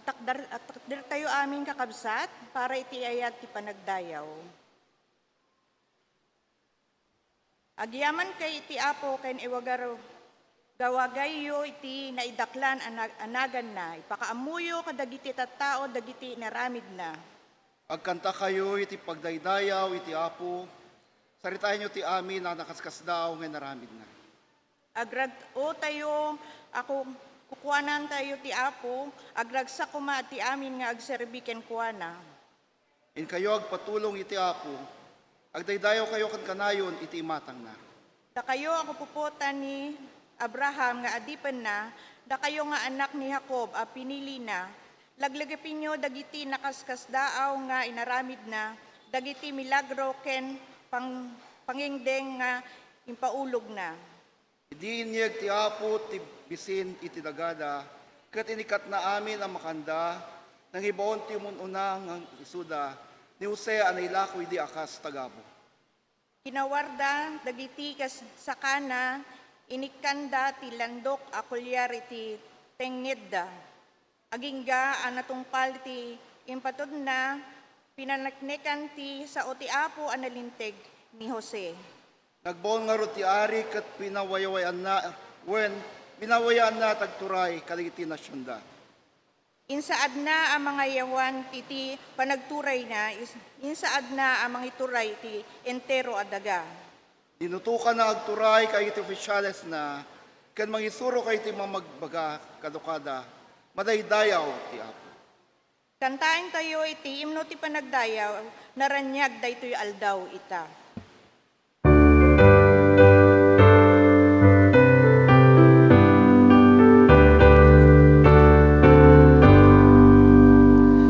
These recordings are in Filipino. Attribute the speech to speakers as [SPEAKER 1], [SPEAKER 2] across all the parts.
[SPEAKER 1] Agtakder tayo amin kakabsat, para iti ayat ti panagdayaw. Agyaman kay iti apo ken iwagaro gawagayo iti naidaklan anagan na, ipakaamuyo kadagiti tattao dagiti naramid na.
[SPEAKER 2] Agkanta kayo iti pagdaydayaw iti apo, saritahin nyo ti amin na nakaskasdaaw nga naramid na.
[SPEAKER 1] Agrad o tayo, ako kukuanan tayo ti apo, agragsa kuma ti amin nga agserbiken kuana.
[SPEAKER 2] In kayo agpatulong iti apo, agdaydayaw kayo kan kanayon iti imatang na.
[SPEAKER 1] Da kayo ako puputan ni Abraham nga adipen na, da kayo nga anak ni Jacob a pinili na, laglagipin nyo dagiti nakaskasdaaw nga inaramid na, dagiti milagro ken pangingdeng nga impaulog na.
[SPEAKER 2] Idi inyag ti apo ti bisin iti dagada, kat inikat na amin ang makanda, nang ibaon ti umununang ang isuda, ni Jose anay lako idi akas tagabo.
[SPEAKER 1] Kinawarda dagiti kas sakana, inikanda ti landok akulyar iti tengedda. Agingga anatungpal ti impatod na, pinanaknekan ti sa oti apo analinteg ni Jose.
[SPEAKER 2] Nagbaon nga ro ti ari kat pinawayawayan na tagturay kaligiti nasyon da.
[SPEAKER 1] Insaad na ang mga yawan iti panagturay na, insaad na ang mga ituray iti entero adaga.
[SPEAKER 2] Dinutukan na agturay kay iti opisyales na, kan mangisuro kay iti mamagbaga kadukada, madaydayaw ti apo.
[SPEAKER 1] Kantahin tayo iti imno ti panagdayaw, naranyag daytoy aldaw ita.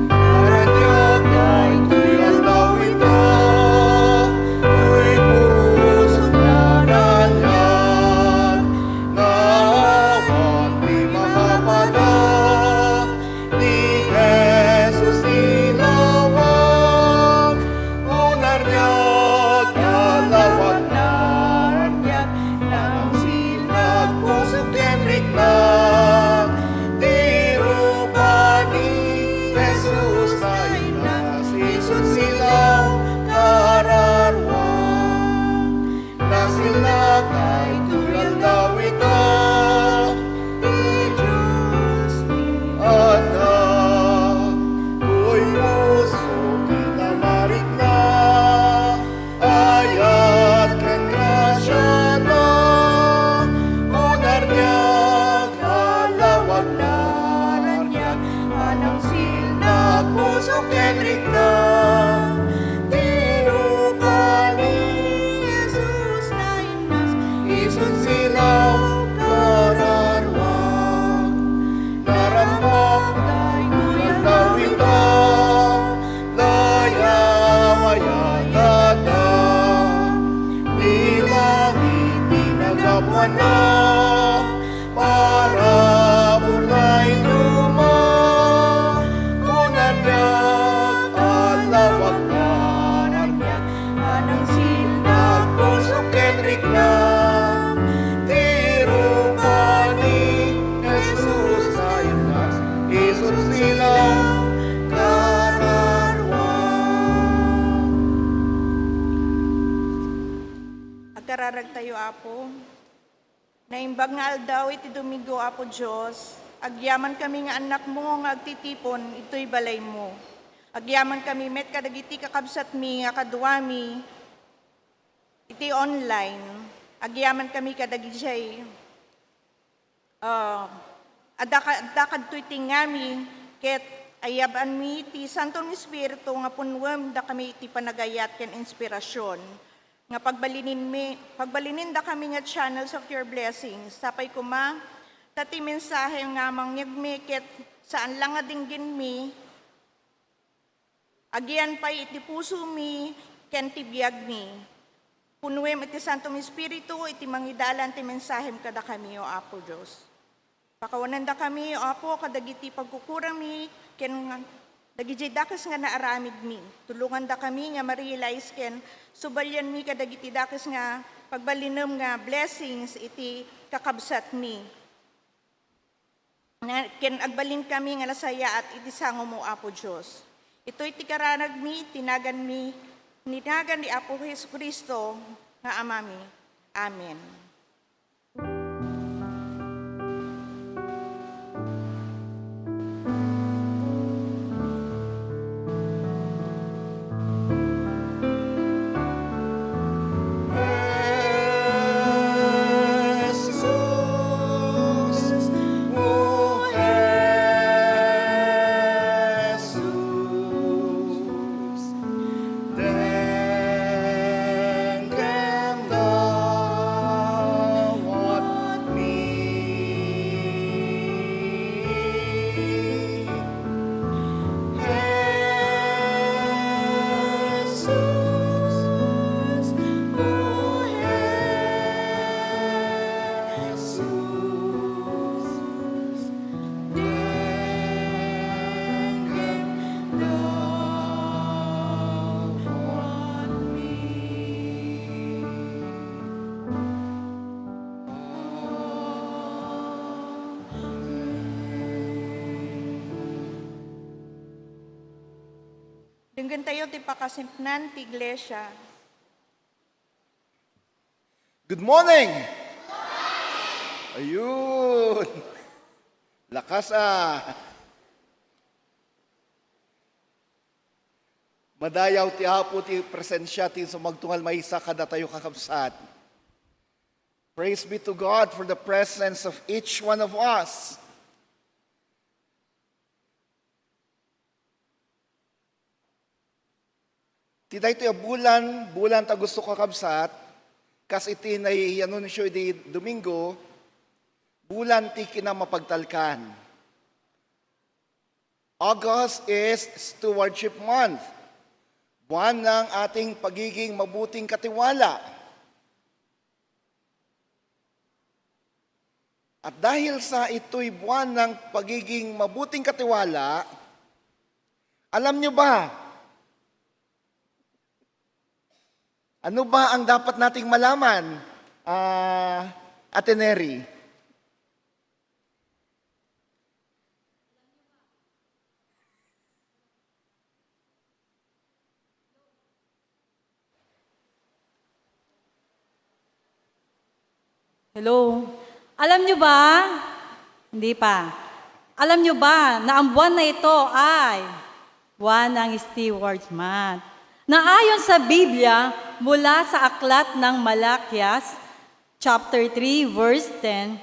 [SPEAKER 2] Naranyag ay tuyang daw ito, tuy pusong naranyag, na awan di makapadak, ni Jesus ilawag, unarnyag alawag naranyag, nang silag pusong kenrik na, tiro pa ni Jesus na inas, isot silaw kararwang, na sila kay tuyal daw ito, ti Diyos ada, kuy puso kinamarik na, ayat ken grasya na, unarnyag alawag naranyag, anang silna puso kenrik na, tiro pa ni Jesus na inas, isut silaw kararwag, narambak day tuyang daw ito, dayawayagada, di langit tinagapuan na, para bulay luma, unarnyag alawag naranyag, anang silag puso kenrik na, tiro pa ni Jesus na inas, isut silaw kararwang.
[SPEAKER 1] Agkararag tayo, Apo. Naimbag nga aldaw iti Domingo, Apo Diyos, agyaman kami nga anak mo nga agtitipon, ito'y balay mo. Agyaman kami met kadagiti kakabsat mi nga kadwami, iti online. Agyaman kami kadagiti adakad to'y tingami, ket ayaban mi ti Santong Espiritu nga punwem da kami iti panagayat ken inspirasyon. Nga pagbalinin da kami nga channels of your blessings. Sapay kuma, tati mensahe nga mangyagmikit saan lang nga dinggin mi, agian pa iti puso mi, ken tibiyag mi. Punuem iti Santong Espiritu, iti mangidalan ti mensahem kada kami, o Apo Diyos. Pakawanan da kami, o Apo, kadagiti pagkukurang mi, ken dagiti dakas nga naaramid mi. Tulungan da kami nga ma-realize ken subalyan mi kadagiti dakas nga pagbalinem nga blessings iti kakabsat mi. Ken agbalin kami nga lasaya at iti sango mo, Apo Diyos. Ito iti karanag mi, tinagan ni Apo Jesucristo nga amami. Amen.
[SPEAKER 2] Jesus, oh Jesus, denggem dawat mi, Jesus, oh Jesus, denggem dawat mi.
[SPEAKER 1] Denggan tayo ti pakasimpnan ti iglesia.
[SPEAKER 2] Good morning! Ayun! Lakas Madayaw ti Apo ti presensya ti sumagtungal maysa kada tayo kakabsat. Praise be to God for the presence of each one of us. Tita ito bulan ta gusto ko kabsat, kas iti na ianunsyo di Domingo, bulan ti kinamapagtalkan. August is Stewardship Month. Buwan ng ating pagiging mabuting katiwala. At dahil sa ito'y buwan ng pagiging mabuting katiwala, alam nyo ba, ano ba ang dapat nating malaman, Ate Neri?
[SPEAKER 3] Hello? Alam nyo ba? Hindi pa. Alam nyo ba na ang buwan na ito ay buwan ng Stewards Month? Na ayon sa Biblia, mula sa aklat ng Malakias, chapter 3, verse 10,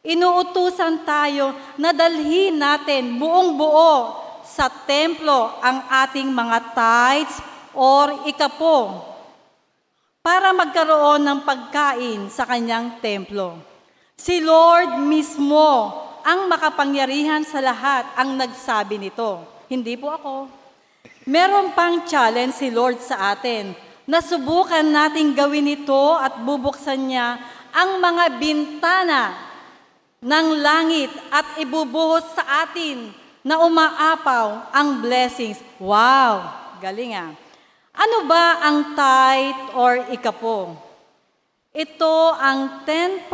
[SPEAKER 3] inuutusan tayo na dalhin natin buong buo sa templo ang ating mga tithes or ikapong para magkaroon ng pagkain sa kanyang templo. Si Lord mismo ang makapangyarihan sa lahat ang nagsabi nito. Hindi po ako. Meron pang challenge si Lord sa atin na subukan nating gawin ito at bubuksan niya ang mga bintana ng langit at ibubuhos sa atin na umaapaw ang blessings. Wow! Galing ah. Ano ba ang tithe or ikapong? Ito ang 10%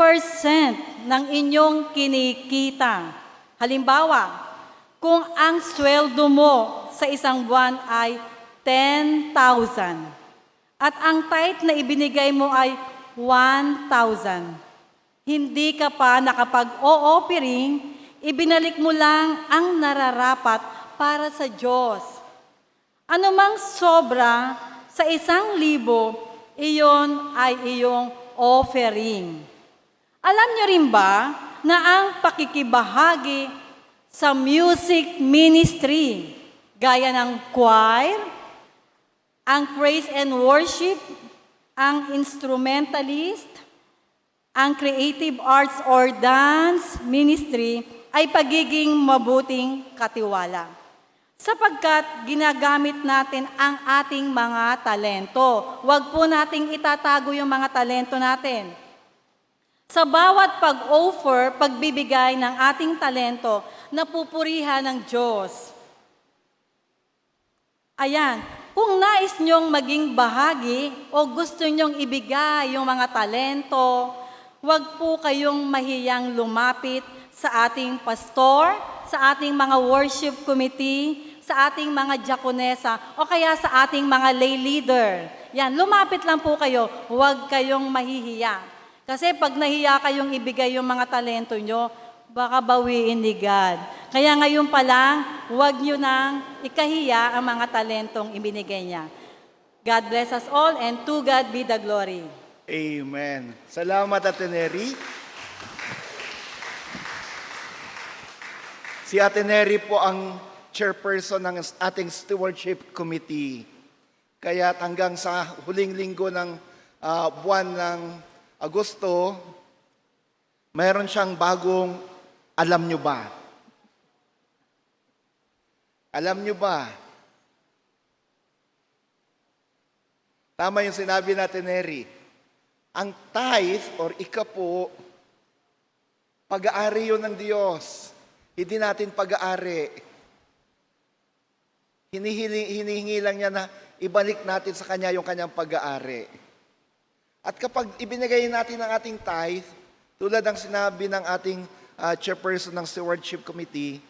[SPEAKER 3] ng inyong kinikita. Halimbawa, kung ang sweldo mo sa isang buwan ay 10,000 at ang tithe na ibinigay mo ay 1,000, hindi ka pa nakapag-o-offering, ibinalik mo lang ang nararapat para sa Diyos. Anumang sobra sa 1,000, iyon ay iyong offering. Alam niyo rin ba na ang pakikibahagi sa music ministry, gaya ng choir, ang praise and worship, ang instrumentalist, ang creative arts or dance ministry, ay pagiging mabuting katiwala. Sapagkat ginagamit natin ang ating mga talento. Huwag po nating itatago yung mga talento natin. Sa bawat pag-offer, pagbibigay ng ating talento, napupurihan ng Diyos. Ayan, kung nais nyong maging bahagi o gusto nyong ibigay yung mga talento, huwag po kayong mahiyang lumapit sa ating pastor, sa ating mga worship committee, sa ating mga diakonesa, o kaya sa ating mga lay leader. Yan, lumapit lang po kayo, huwag kayong mahihiya. Kasi pag nahiya kayong ibigay yung mga talento nyo, baka bawiin ni God. Kaya ngayon pa lang, huwag nyo nang ikahiya ang mga talentong ibinigay niya. God bless us all, and to God be the glory.
[SPEAKER 2] Amen. Salamat, Ate Neri. Si Ate Neri po ang chairperson ng ating stewardship committee. Kaya hanggang sa huling linggo ng buwan ng Agosto, mayroon siyang bagong alam nyo ba? Alam nyo ba? Tama yung sinabi natin, Neri. Ang tithe or ikapo, pag-aari yun ng Diyos. Hindi natin pag-aari. Hinihingi lang niya na ibalik natin sa Kanya yung Kanyang pag-aari. At kapag ibinigay natin ang ating tithe, tulad ng sinabi ng ating chairperson ng stewardship committee,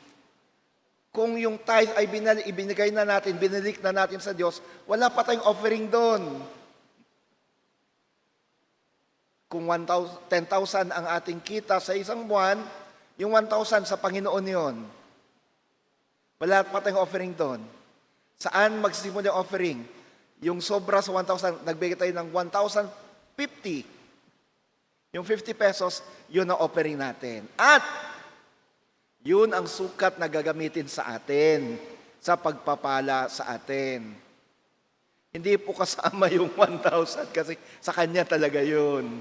[SPEAKER 2] kung yung tithe ay ibinigay na natin, binalik na natin sa Diyos, wala pa tayong offering doon. Kung 10,000 ang ating kita sa isang buwan, yung 1,000 sa Panginoon yon. Wala pa tayong offering doon. Saan magsisimula yung offering? Yung sobra sa 1,000, nagbigay tayo ng 1,050. Yung 50 pesos, yun ang offering natin. At yun ang sukat na gagamitin sa atin, sa pagpapala sa atin. Hindi po kasama yung 1,000 kasi sa kanya talaga yun.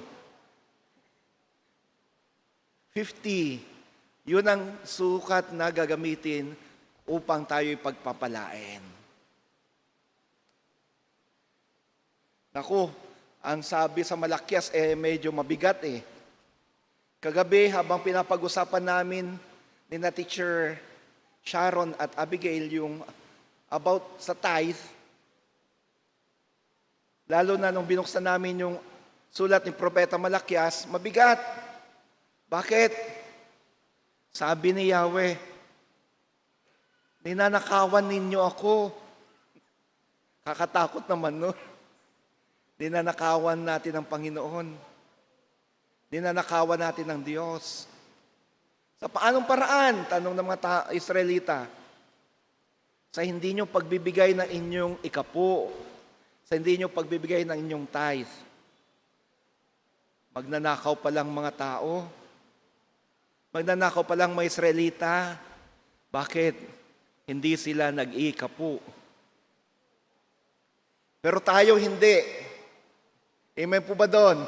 [SPEAKER 2] 50, yun ang sukat na gagamitin upang tayo'y pagpapalain. Naku, ang sabi sa Malakyas medyo mabigat eh. Kagabi habang pinapag-usapan namin ni na Teacher Sharon at Abigail yung about sa tithe, lalo na nung binuksan namin yung sulat ni Propeta Malakyas, mabigat. Bakit? Sabi ni Yahweh, ninanakawan ninyo ako. Kakatakot naman, no? Ninanakawan natin ang Panginoon. Ninanakawan natin ang Diyos. Sa paanong paraan? Tanong ng mga Israelita. Sa hindi nyo pagbibigay ng inyong ikapo, sa hindi nyo pagbibigay ng inyong tithe. Magnanakaw pa lang mga tao. Magnanakaw pa lang mga Israelita. Bakit? Hindi sila nag-iikapo. Pero tayo hindi. Amen po ba doon?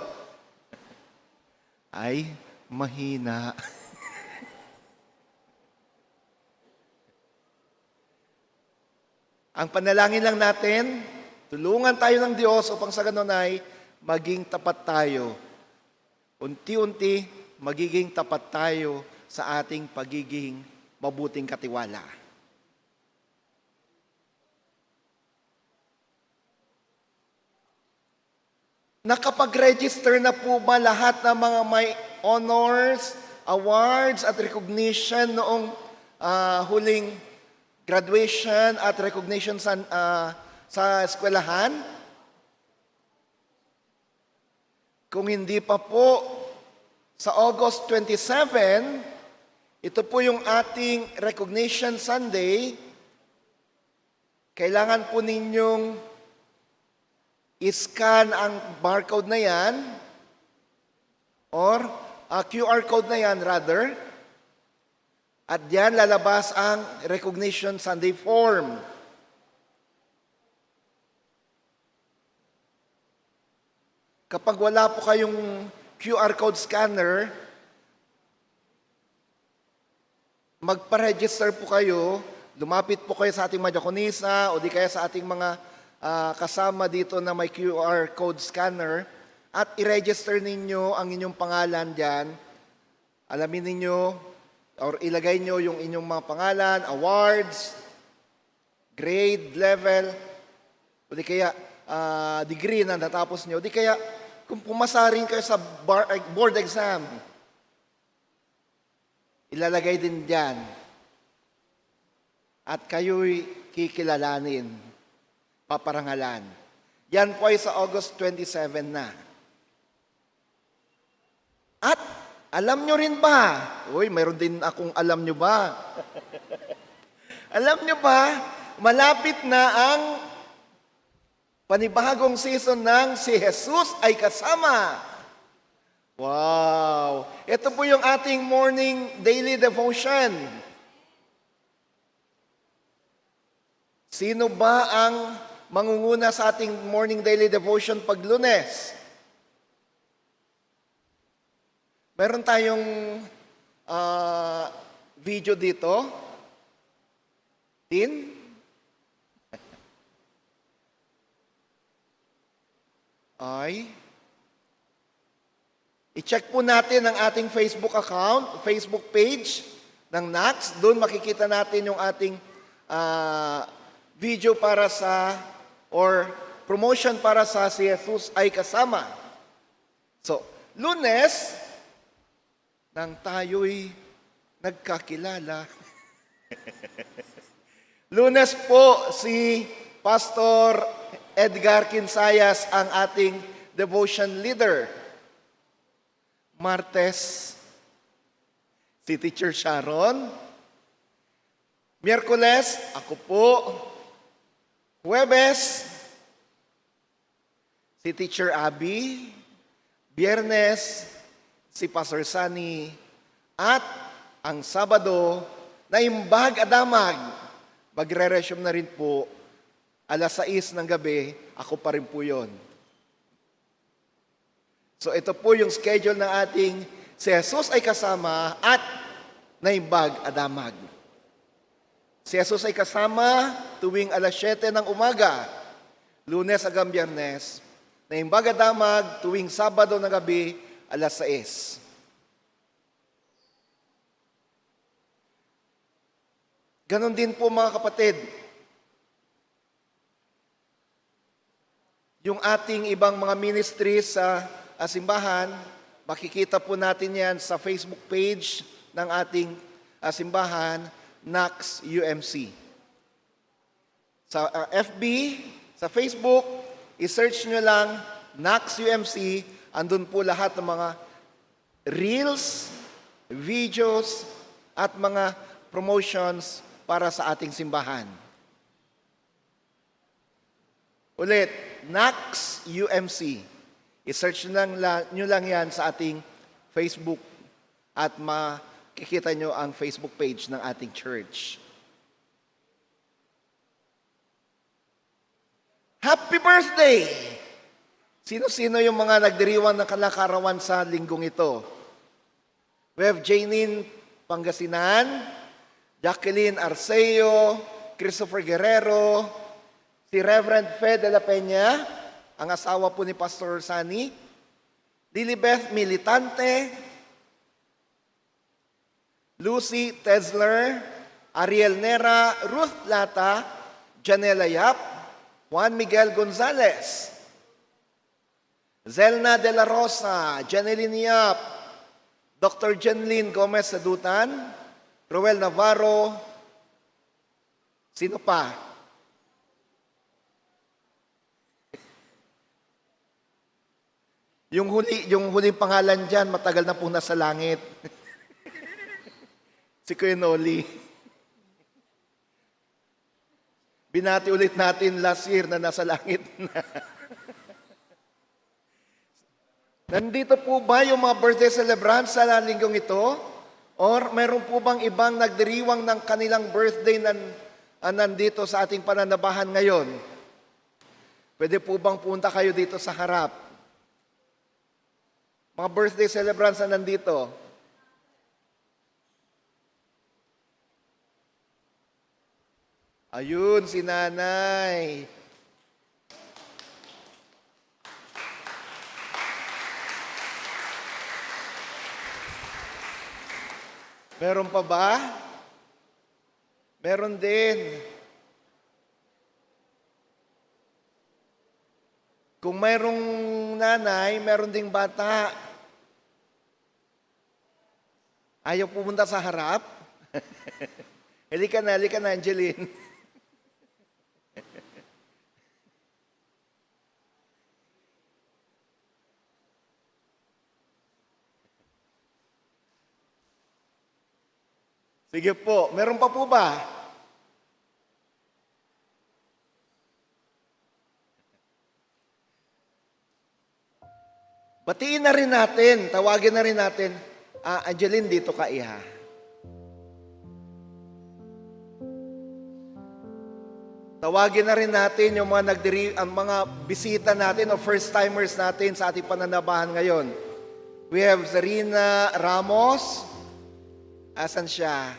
[SPEAKER 2] Ay, mahina. Ang panalangin lang natin, tulungan tayo ng Diyos upang sa ganun ay maging tapat tayo. Unti-unti, magiging tapat tayo sa ating pagiging mabuting katiwala. Nakapag-register na po ba lahat ng mga may honors, awards at recognition noong huling graduation at recognition sa eskwelahan? Kung hindi pa po, sa August 27, ito po yung ating Recognition Sunday. Kailangan po ninyong i-scan ang barcode na yan or QR code na yan rather. At diyan lalabas ang Recognition Sunday form. Kapag wala po kayong QR code scanner, magpa-register po kayo, lumapit po kayo sa ating mga diakonisa o di kaya sa ating mga kasama dito na may QR code scanner at i-register ninyo ang inyong pangalan diyan. Alamin ninyo or ilagay nyo yung inyong mga pangalan, awards, grade, level, o di kaya degree na natapos nyo, o di kaya kung pumasa rin kayo sa board exam, ilalagay din dyan. At kayo'y kikilalanin, paparangalan. Yan po ay sa August 27 na. At alam nyo rin ba? Uy, mayroon din akong alam nyo ba? Alam nyo ba, malapit na ang panibagong season ng Si Jesus ay Kasama. Wow! Ito po yung ating morning daily devotion. Sino ba ang mangunguna sa ating morning daily devotion pag Lunes? Meron tayong video dito. Tin? Ay. I-check po natin ang ating Facebook account, Facebook page ng NACS. Doon makikita natin yung ating video para sa, or promotion para sa Si Jesus ay Kasama. So, Lunes, nang tayo'y nagkakilala. Lunes po, si Pastor Edgar Quinsayas ang ating devotion leader. Martes, si Teacher Sharon. Miyerkules, ako po. Huwebes, si Teacher Abby. Biyernes, si Pastor Sunny. At ang Sabado, na imbag adamag, magre-resume na rin po
[SPEAKER 4] 6:00 ng gabi, ako pa rin po yun. So ito po yung schedule ng ating si Jesus ay kasama at naimbag adamag. Si Jesus ay kasama tuwing 7:00 ng umaga, Lunes hanggang Biyernes, naimbag adamag tuwing Sabado ng gabi, 6:00. Ganon din po mga kapatid, yung ating ibang mga ministries sa simbahan, makikita po natin yan sa Facebook page ng ating simbahan, NAX UMC. Sa FB, sa Facebook, i-search nyo lang NAX UMC, andun po lahat ng mga reels, videos, at mga promotions para sa ating simbahan. Ulit, NAX UMC. I-search nyo lang yan sa ating Facebook at makikita nyo ang Facebook page ng ating church. Happy birthday! Sino-sino yung mga nagdiriwang ng kalakarawan sa linggong ito? We have Janine Pangasinan, Jacqueline Arceo, Christopher Guerrero, si Reverend Fed de la Peña, ang asawa po ni Pastor Sani, Lilibeth Militante, Lucy Tesler, Ariel Nera, Ruth Lata, Janela Yap, Juan Miguel Gonzalez, Zelna de la Rosa, Janeline Yap, Dr. Janlyn Gomez Sadutan, Roel Navarro, sino pa? Yung huling pangalan dyan, matagal na po nasa langit. Si Kuya Noli. Binati ulit natin last year na nasa langit na. Nandito po ba yung mga birthday celebrants sa linggong ito? Or meron po bang ibang nagdiriwang ng kanilang birthday na nandito sa ating pananabahan ngayon? Pwede po bang punta kayo dito sa harap? Mga birthday celebrants na nandito. Ayun, si Nanay. Meron pa ba? Meron din. Kung mayroong nanay, meron ding bata. Ayaw pumunta sa harap? Halika na, Angeline. Sige po, meron pa po ba? Batiin na rin natin, tawagin na rin natin. Angeline, dito ka iha. Tawagin na rin natin yung mga ang mga bisita natin o first-timers natin sa ating pananabahan ngayon. We have Zarina Ramos. Asan siya?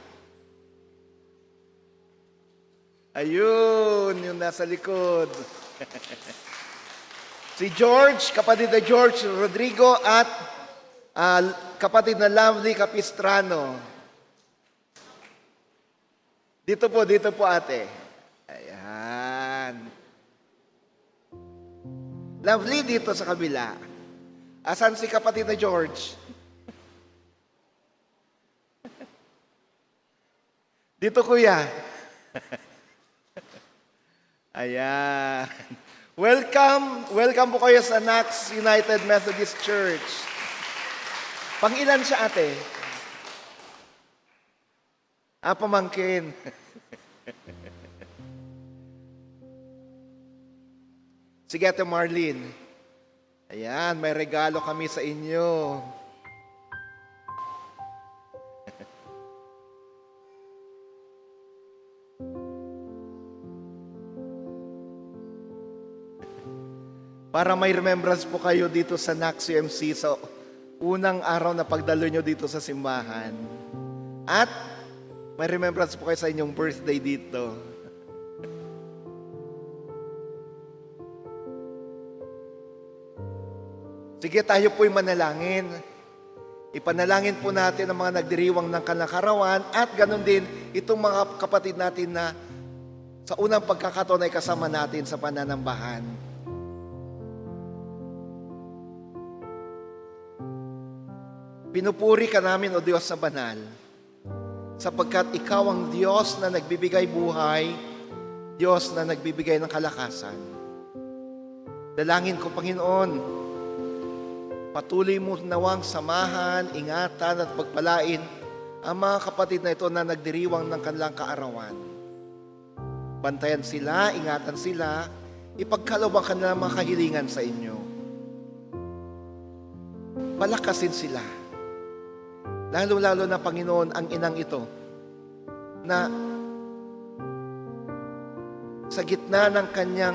[SPEAKER 4] Ayun, yung nasa likod. Si George, kapatid na George Rodrigo at kapatid na Lovely Capistrano. Dito po ate. Ayan. Lovely dito sa kabila. Asan si kapatid na George? Dito kuya. Ayan. Welcome po kayo sa NAX United Methodist Church. Pangilan siya ate? Pamangkin. Sige ate Marlene. Ayan, may regalo kami sa inyo. para may remembrance po kayo dito sa NACS UMC sa unang araw na pagdalo nyo dito sa simbahan. At may remembrance po kayo sa inyong birthday dito. Sige, tayo po'y manalangin. Ipanalangin po natin ang mga nagdiriwang ng kalakarawan at ganun din itong mga kapatid natin na sa unang pagkakataon ay kasama natin sa pananambahan. Pinupuri ka namin, O Diyos na banal, sapagkat Ikaw ang Diyos na nagbibigay buhay, Diyos na nagbibigay ng kalakasan. Dalangin ko, Panginoon, patuloy mo nawang samahan, ingatan at pagpalain ang mga kapatid na ito na nagdiriwang ng kanilang kaarawan. Bantayan sila, ingatan sila, ipagkaloob ang kanilang mga kahilingan sa inyo. Palakasin sila. Lalo-lalo na, Panginoon, ang inang ito na sa gitna ng kanyang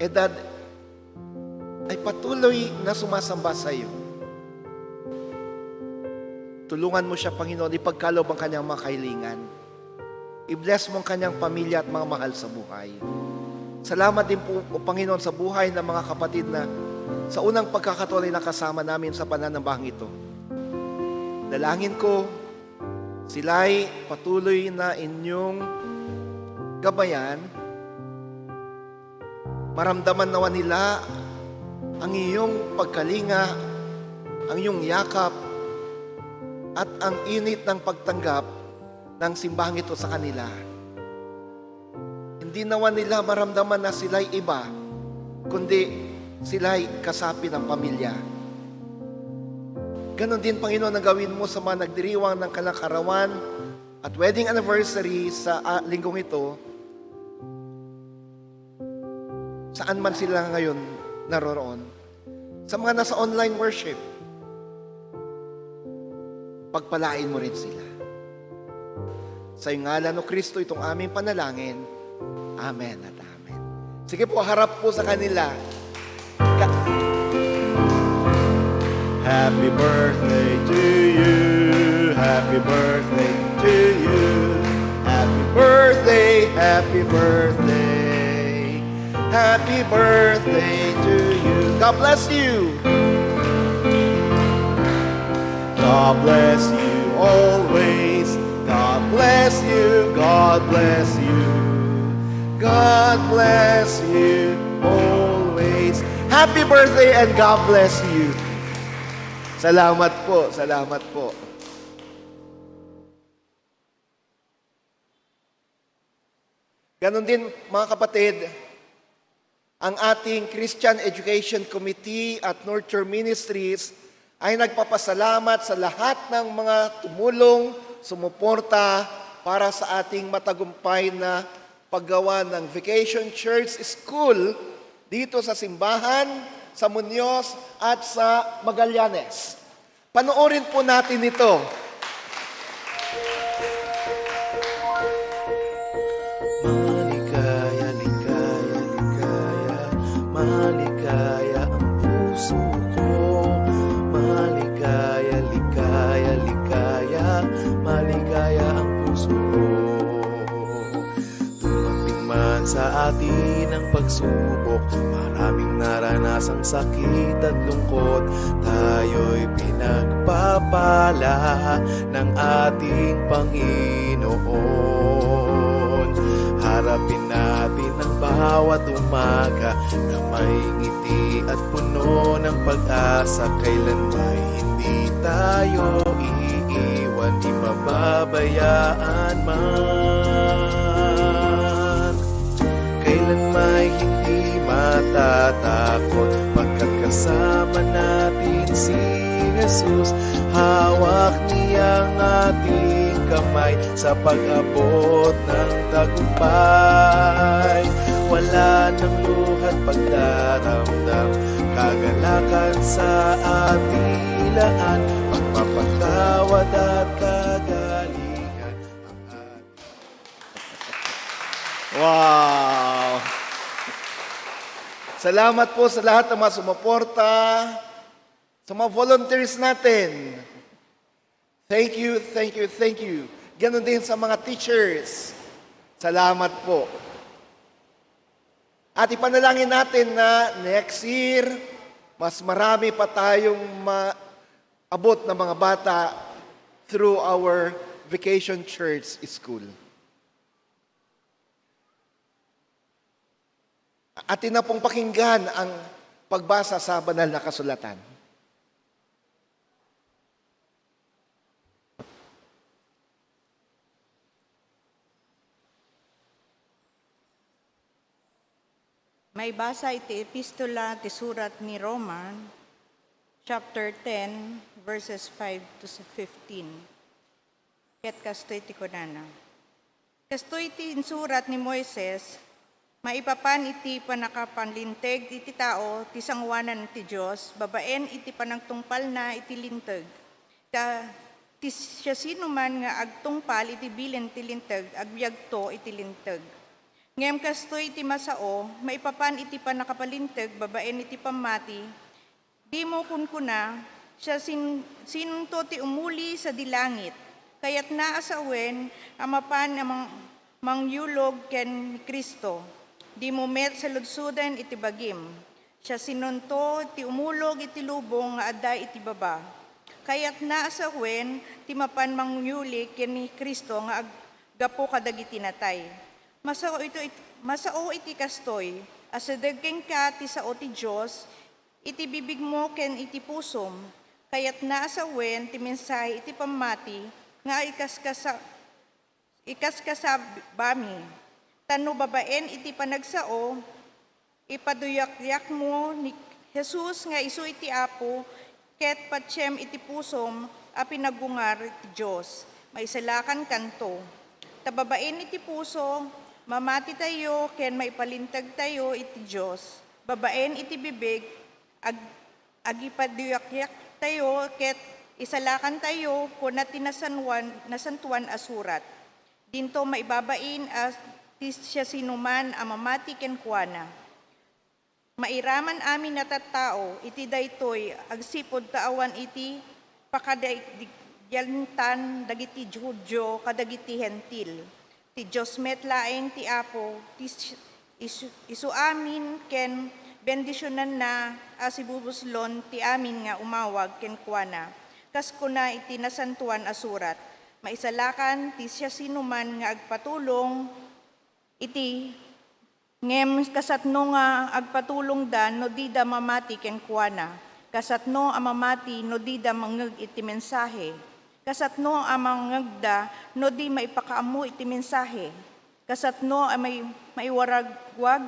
[SPEAKER 4] edad ay patuloy na sumasamba sa iyo. Tulungan mo siya, Panginoon, ipagkaloob ang kanyang mga kahilingan. I-bless mo ang kanyang pamilya at mga mahal sa buhay. Salamat din po, O Panginoon, sa buhay ng mga kapatid na sa unang pagkakataon ay nakasama namin sa pananambahang ito. Dalangin ko, sila'y patuloy na inyong gabayan, maramdaman nawa nila ang iyong pagkalinga, ang iyong yakap, at ang init ng pagtanggap ng simbahang ito sa kanila. Hindi nawa nila maramdaman na sila'y iba, kundi sila'y kasapi ng pamilya. Ganon din, Panginoon, ang gawin mo sa mga nagdiriwang ng kalakarawan at wedding anniversary sa linggong ito, saan man sila ngayon naroroon. Sa mga nasa online worship, pagpalain mo rin sila. Sa ngalan o Kristo itong aming panalangin. Amen at amen. Sige po, harap po sa kanila. Happy birthday to you. Happy birthday to you. Happy birthday, happy birthday. Happy birthday to you. God bless you. God bless you always. God bless you. God bless you. God bless you always. Happy birthday and God bless you. Salamat po, salamat po. Ganon din, mga kapatid, ang ating Christian Education Committee at Nurture Ministries ay nagpapasalamat sa lahat ng mga tumulong, sumuporta para sa ating matagumpay na paggawa ng Vacation Church School dito sa simbahan, sa Muñoz at sa Magallanes. Panoorin po natin ito.
[SPEAKER 5] Maligaya, ligaya, ligaya, maligaya ang puso ko. Maligaya, ligaya, ligaya, maligaya ang puso ko. Dumating man sa atin ang pagsubok, maraming naranasang sakit at lungkot, tayo'y pinagpapala ng ating Panginoon. Harapin natin ang bawat umaga na may ngiti at puno ng pag-asa. Kailanmay hindi tayo iiwan, di mababayaan man. Kailanmay hindi matatakot, pagkat kasama natin si Jesus. Hawak niya ang ating kamay sa pag-abot ng tagumpay. Wala nang luhat pagdaramdam, kagalakan sa ating laan, pagpapatawad at kagalingan ang ating.
[SPEAKER 4] Wow! Salamat po sa lahat ng mga sumuporta, sa mga volunteers natin. Thank you, thank you, thank you. Ganon din sa mga teachers. Salamat po. At ipanalangin natin na next year, mas marami pa tayong maabot na mga bata through our Vacation Church School. Atin na pong pakinggan ang pagbasa sa banal na kasulatan.
[SPEAKER 1] May basa iti epistola ti surat ni Roman, chapter 10, verses 5 to 15. Ket kastoy ti kunana. Kastoy ti surat ni Moises, maipapan iti panakapanlinteg iti tao ti sangwanan ti Dios, babaen iti panagtungpal na iti linteg. Ti siya sinuman nga agtungpal iti bilen ti linteg, agbyagto iti linteg. Ngem kastoy iti masao, maipapan iti panakapalinteg, babaen iti pamati, di mo kunkuna, siya sinunto ti umuli sa dilangit, kayat naasawen, amapan amang mangyulog ken ni Kristo, di mo met sa ludsuden iti bagim, siya sinunto ti umulog iti lubong nga adda iti baba, kayat naasawen, ti mapan mangyuli ken ni Kristo nga aggapo kadagiti natay. Masao iti kastoy, asadageng ka ti sao ti Diyos, iti bibig mo ken iti pusom, kayat naasawen ti mensahe iti pamati, nga ikaskasabami. Tano babaen iti panagsao, ipaduyak-yak mo ni Jesus nga isu iti Apo, ket patsem iti pusom, a pinagungar iti Diyos. Maisalakan kanto. Tababaen iti puso, mamati tayo, ken maipalintag tayo iti Diyos. Babaen iti bibig, agipaduyak-yak tayo, ket isalakan tayo, kuna nasantuan asurat. Dinto maibabain as ti siya sinuman a mamati ken kuana. Mairaman amin na tattao, iti daytoy, agsipod taawan iti pakadayaltan dagiti Judyo kadagiti hentil. Ti Diyos met laeng ti Apo, isu amin ken bendisyonan na asibubuslon ti amin nga umawag ken kuana. Kas kuna iti nasantuan asurat, maisalakan ti siya sinuman nga agpatulong iti ngem kasatno nga agpatulong da no di da mamati ken kuana. Kasatno a mamati no di da mangeg iti mensahe. Kasatno amang ngagda, no di maipakaamu iti mensahe. Kasatno amay maiwaragwag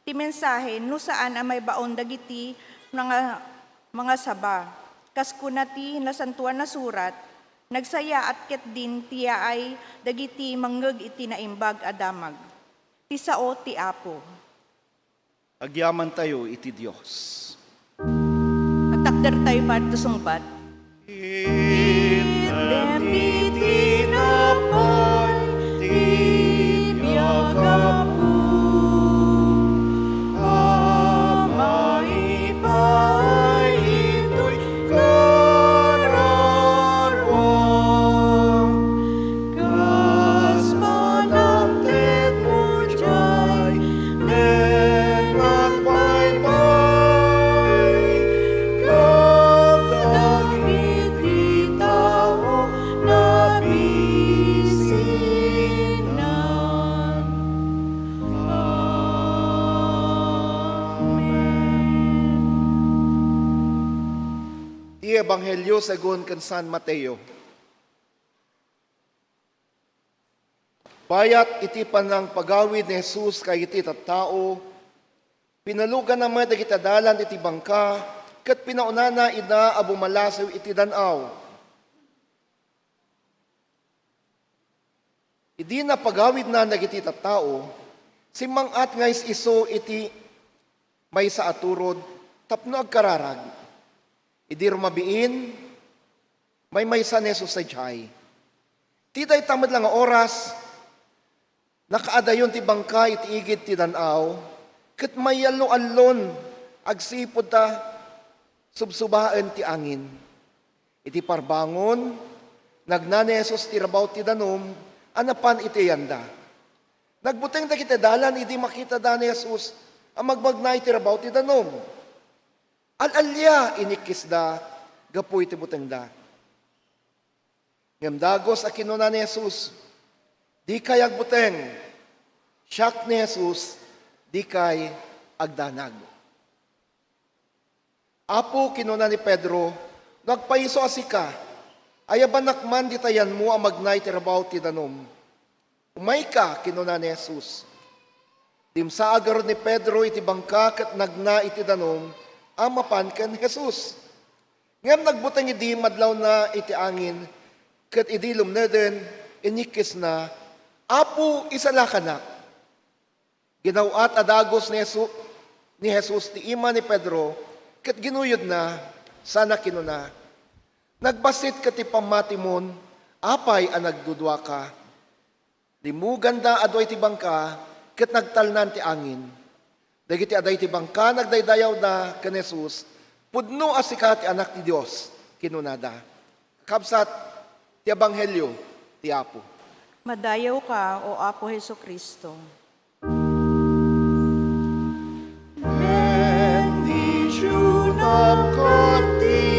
[SPEAKER 1] ti mensahe, no saan amay baon dagiti mga saba. Kaskuna ti nasantuan na surat, nagsaya at ket din tiya ay dagiti mangeg iti naimbag adamag. Ti sao ti Apo.
[SPEAKER 4] Agyaman tayo iti Diyos.
[SPEAKER 1] Magtakder tayo para sungbat.
[SPEAKER 4] Ebanghelyo según kan San Mateo. Bayat iti panang pagawid ni Jesus kay iti tattao, pinalugan naman iti dalan iti bangka, ket pinaunana ina a bumalasaw iti danaw. Idi na pagawid na nagiti tattao, simangat ngais iso iti may sa aturod, tapno agkararag. Idi rumabiin, may sa neso sa jay. Tiday tamad lang ang oras, nakaadayon ti bangka iti igid ti danaw, ket mayalo-allon agsipod ta subsubaan ti angin. Iti parbangon, nagnani Jesus ti rabaw ti danom, anapan iti yanda. Nagbuteng da kita dalan, idi makita da ni Jesus, ang magbagnay ti rabaw ti danom. Al-alya inikis da, gapu iti buteng da. Ngam dagos a kinuna ni Jesus, di kay agbuteng, siyak ni Jesus, di kay agdanag. Apo kinuna ni Pedro, nagpaiso asika, ayabanakman di tayan mo ang magnay ti rabaw ti danom. Umay ka, kinuna ni Jesus. Dimsa agar ni Pedro iti bangka kat nagna iti danom, amapan ken Jesus. Ngam nagbutang idi madlaw na iti angin, kat idi lumneden, inikis na, Apo isalakanak. Ginawat adagos ni Jesus ti ima ni Pedro, kat ginuyod na, sana kinuna. Nagbasit ka ti pamatimon, apay ang nagdudwa ka. Di mo ganda adoy ti bangka, kat nagtalnan ti angin. Dagiti aday ti bangka, nagdaydayaw na kan Jesus, pudno asika ti anak ni Diyos, kinunada. Kabsat, ti Ebanghelyo, ti Apo.
[SPEAKER 1] Madayaw ka, o Apo Heso Kristo.
[SPEAKER 4] Bendiciunam Coti,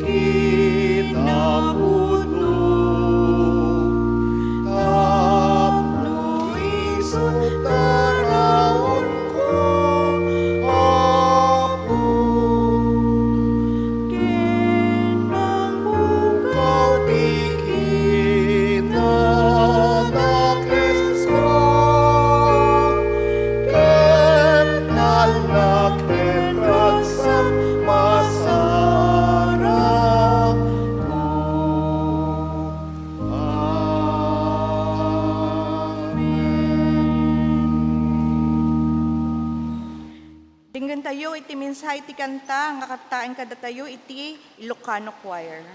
[SPEAKER 4] kinapuno, tapno isutaraon ko, Apo. Kinambukaw di kinanak Kristo, kenalak kenragsak masarap ko.
[SPEAKER 1] Dinggan tayo iti minsay iti kanta, nga kataan kada tayo iti Ilocano Choir.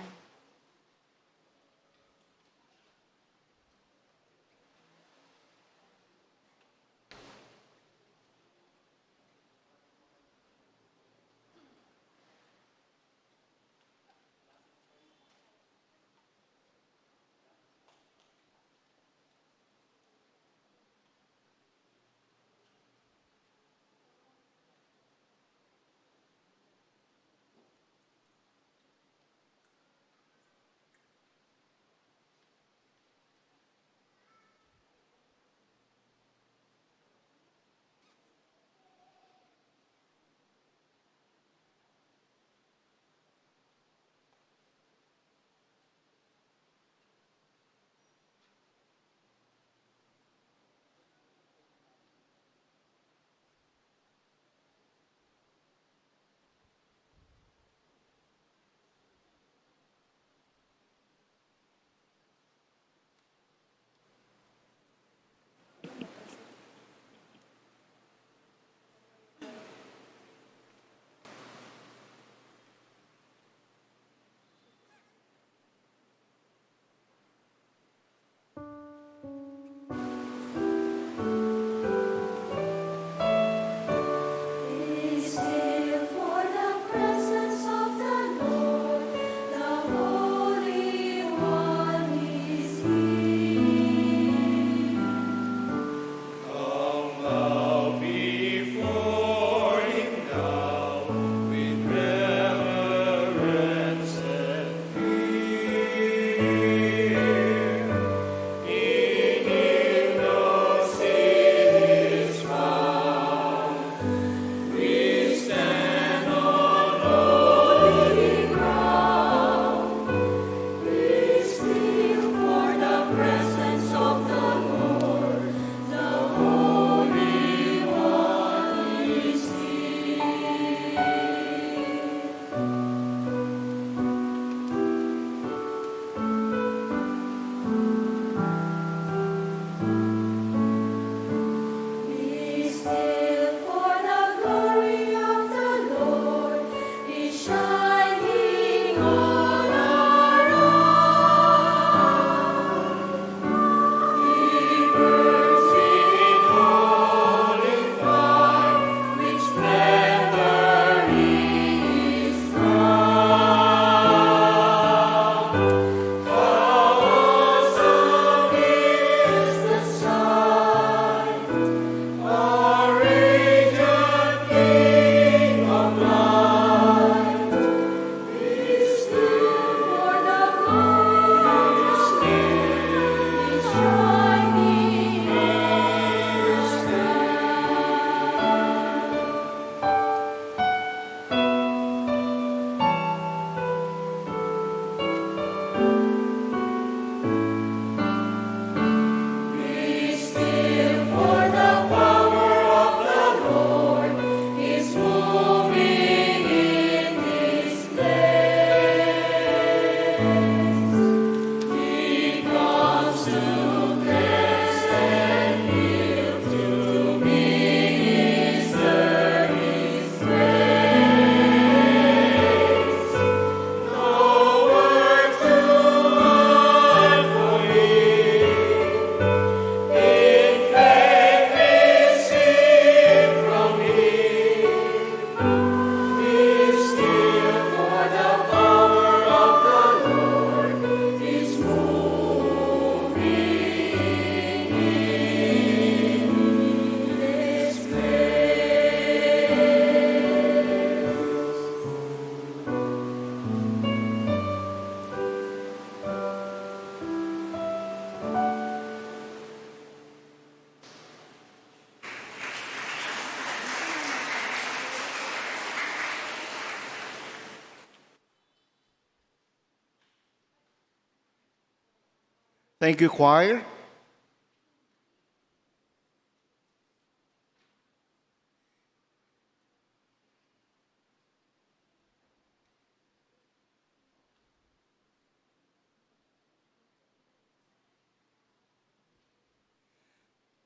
[SPEAKER 4] Thank you, choir.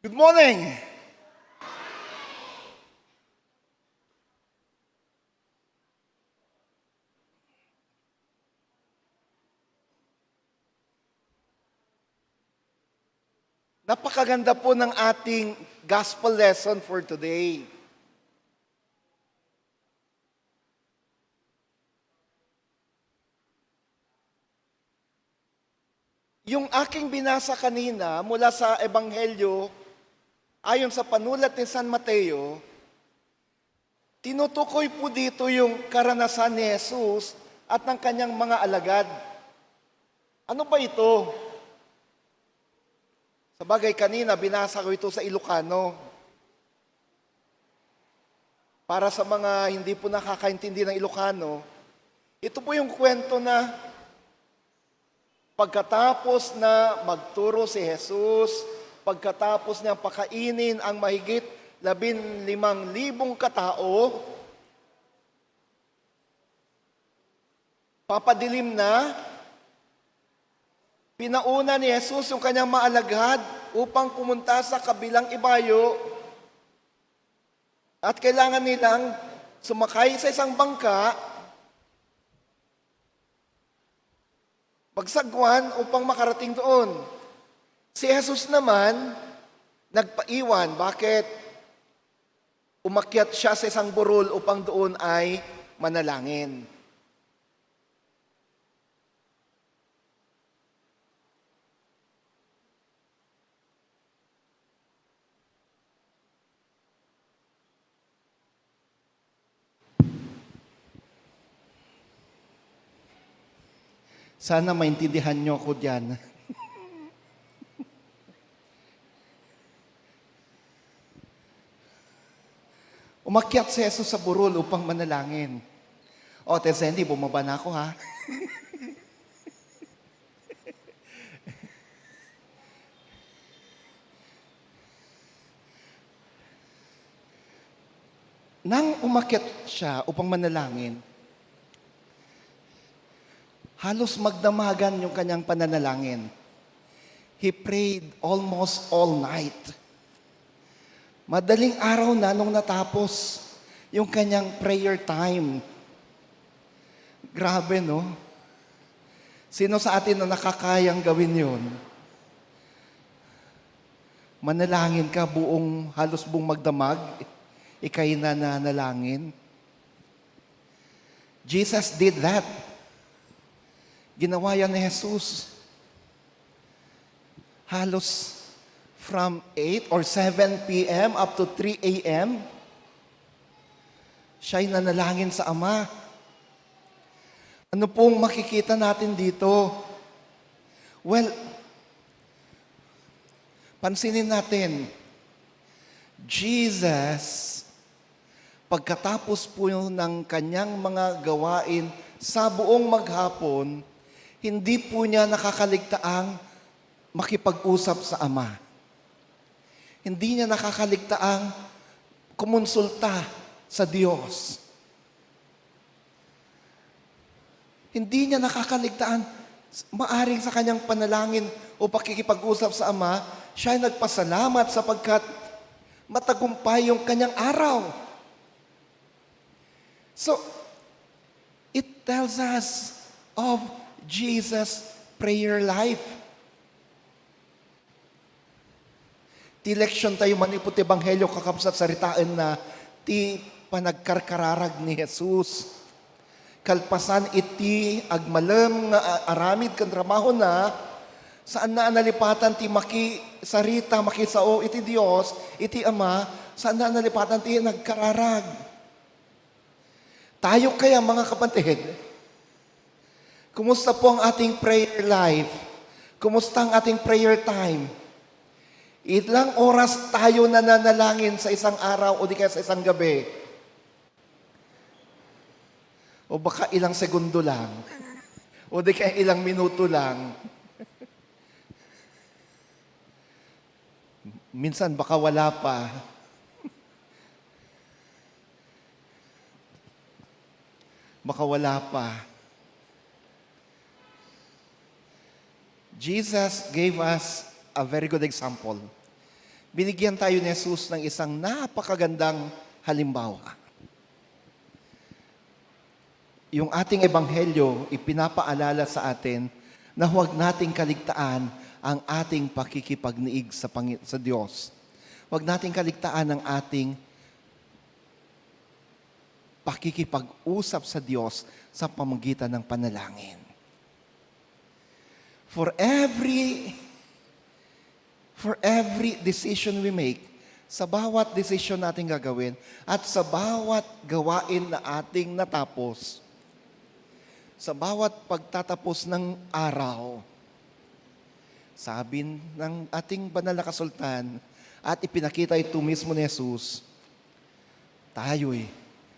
[SPEAKER 4] Good morning. Napakaganda po ng ating gospel lesson for today. Yung aking binasa kanina mula sa Ebanghelyo, ayon sa panulat ni San Mateo, tinutukoy po dito yung karanasan ni Jesus at ng kanyang mga alagad. Ano ba ito? Sabagay kanina, binasa ko ito sa Ilocano. Para sa mga hindi po nakakaintindi ng Ilocano, ito po yung kwento na pagkatapos na magturo si Jesus, pagkatapos niya pakainin ang mahigit 15,000 katao, papadilim na, pinauna ni Jesus yung kanyang maalagad upang pumunta sa kabilang ibayo at kailangan nilang sumakay sa isang bangka, magsagwan upang makarating doon. Si Jesus naman, nagpaiwan. Bakit? Umakyat siya sa isang burol upang doon ay manalangin. Sana maintindihan niyo ako diyan. Umakyat si Jesus sa burol upang manalangin. O, Tesendi, bumaba na ako ha. Nang umakyat siya upang manalangin, halos magdamagan yung kanyang pananalangin. He prayed almost all night. Madaling araw na nung natapos yung kanyang prayer time. Grabe, no? Sino sa atin na nakakayang gawin yun? Manalangin ka halos buong magdamag, ikay na nanalangin. Jesus did that. Ginawa yan ni Jesus. Halos from 8 or 7 p.m. up to 3 a.m., siya'y nanalangin sa Ama. Ano pong makikita natin dito? Well, pansinin natin, Jesus, pagkatapos po ng kanyang mga gawain sa buong maghapon, hindi po niya nakakaligtaang makipag-usap sa Ama. Hindi niya nakakaligtaang kumonsulta sa Diyos. Hindi niya nakakaligtaan maaring sa kanyang panalangin o pakikipag-usap sa Ama, siya ay nagpasalamat sapagkat matagumpay yung kanyang araw. So, it tells us of Jesus' prayer life. Ti leksyon tayo manipot ebanghelyo kakabsat saritaan na ti panagkarkararag ni Jesus. Kalpasan iti agmalem nga aramid kan trabaho na saan na analipatan ti sarita makisao iti Dios iti Ama, saan na analipatan ti nagkararag. Tayo kaya mga kapatid, kumusta po ang ating prayer life? Kumusta ang ating prayer time? Ilang oras tayo nananalangin sa isang araw o di kaya sa isang gabi? O baka ilang segundo lang? O di kaya ilang minuto lang? Minsan baka wala pa. Baka wala pa. Jesus gave us a very good example. Binigyan tayo ni Jesus ng isang napakagandang halimbawa. Yung ating ebanghelyo, ipinapaalala sa atin na huwag nating kaligtaan ang ating pakikipagniig sa Diyos. Huwag nating kaligtaan ang ating pakikipag-usap sa Diyos sa pamamagitan ng panalangin. For every decision we make, sa bawat desisyon natin gagawin, at sa bawat gawain na ating natapos, sa bawat pagtatapos ng araw, sabi ng ating banal na kasultan, at ipinakita ito mismo ni Jesus, tayo'y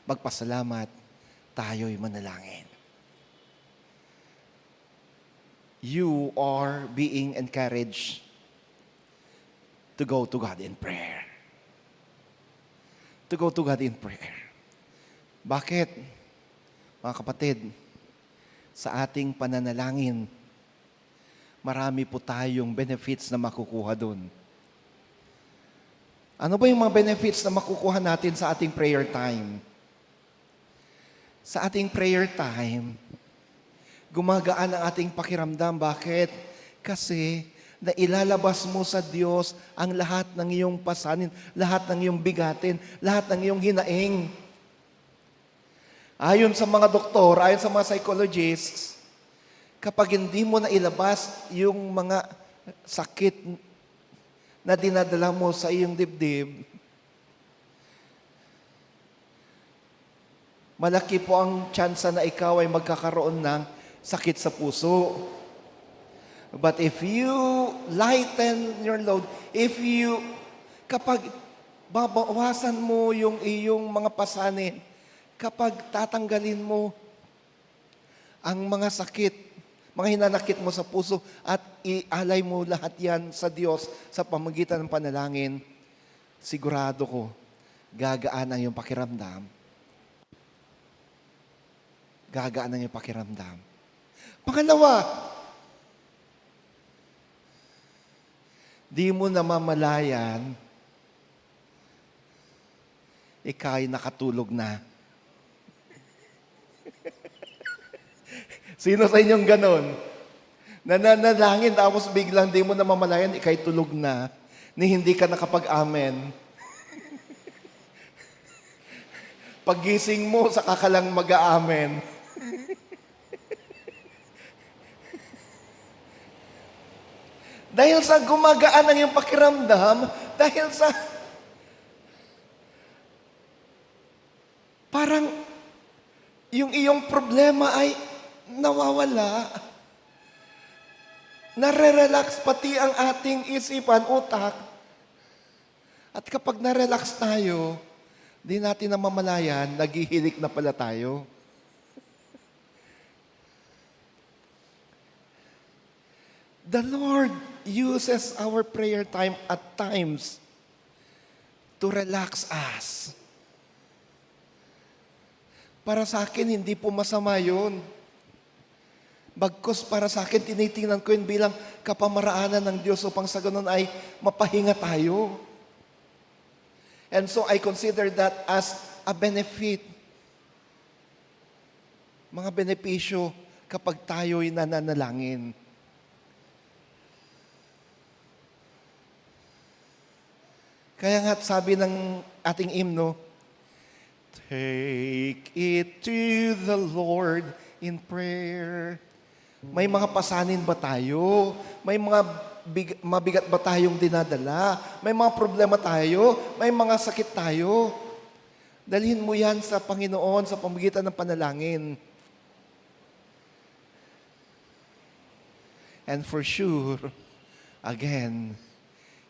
[SPEAKER 4] magpasalamat, tayo'y manalangin. You are being encouraged to go to God in prayer. To go to God in prayer. Bakit? Mga kapatid, sa ating pananalangin, marami po tayong benefits na makukuha doon. Ano ba yung mga benefits na makukuha natin sa ating prayer time? Sa ating prayer time, gumagaan ang ating pakiramdam. Bakit? Kasi nailalabas mo sa Diyos ang lahat ng iyong pasanin, lahat ng iyong bigatin, lahat ng iyong hinaing. Ayon sa mga doktor, ayon sa mga psychologists, kapag hindi mo na ilabas yung mga sakit na dinadala mo sa iyong dibdib, malaki po ang tsansa na ikaw ay magkakaroon ng sakit sa puso. But if you lighten your load, kapag babawasan mo yung iyong mga pasanin, kapag tatanggalin mo ang mga sakit, mga hinanakit mo sa puso at ialay mo lahat yan sa Diyos sa pamamagitan ng panalangin, sigurado ko, gagaan ang iyong pakiramdam. Gagaan ang iyong pakiramdam. Pangalawa, di mo namamalayan, ika'y nakatulog na. Sino sa inyong ganon? Nananalangin tapos biglang di mo namamalayan, ika'y tulog na, ni hindi ka nakapag-amen. Paggising mo, saka ka lang mag-aamen. Dahil sa gumagaan ang iyong pakiramdam, dahil sa parang yung iyong problema ay nawawala. Nare-relax pati ang ating isipan, utak. At kapag na-relax tayo, di natin namamalayan, naghihilik na pala tayo. The Lord uses our prayer time at times to relax us. Para sa akin, hindi po masama yun. Bagkus para sa akin, tinitingnan ko yun bilang kapamaraanan ng Diyos upang sa ganun ay mapahinga tayo. And so I consider that as a benefit. Mga benepisyo kapag tayo'y nananalangin. Kaya nga sabi ng ating hymno, take it to the Lord in prayer. May mga pasanin ba tayo? May mga mabigat ba tayong dinadala? May mga problema tayo? May mga sakit tayo? Dalhin mo yan sa Panginoon sa pamamagitan ng panalangin. And for sure, again,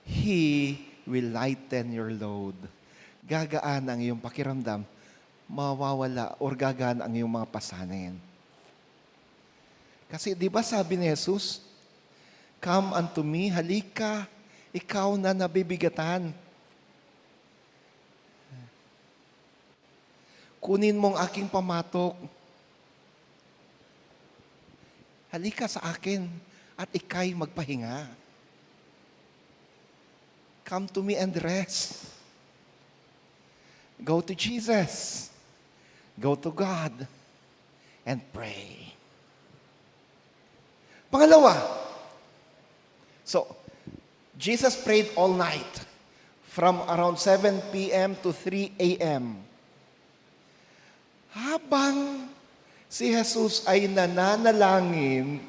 [SPEAKER 4] He will lighten your load. Gagaan ang iyong pakiramdam, mawawala or gagaan ang iyong mga pasanin. Kasi di ba sabi ni Jesus, come unto me, halika, ikaw na nabibigatan. Kunin mong aking pamatok. Halika sa akin at ikay magpahinga. Come to me and rest. Go to Jesus. Go to God and pray. Pangalawa, so, Jesus prayed all night from around 7 p.m. to 3 a.m. Habang si Jesus ay nananalangin,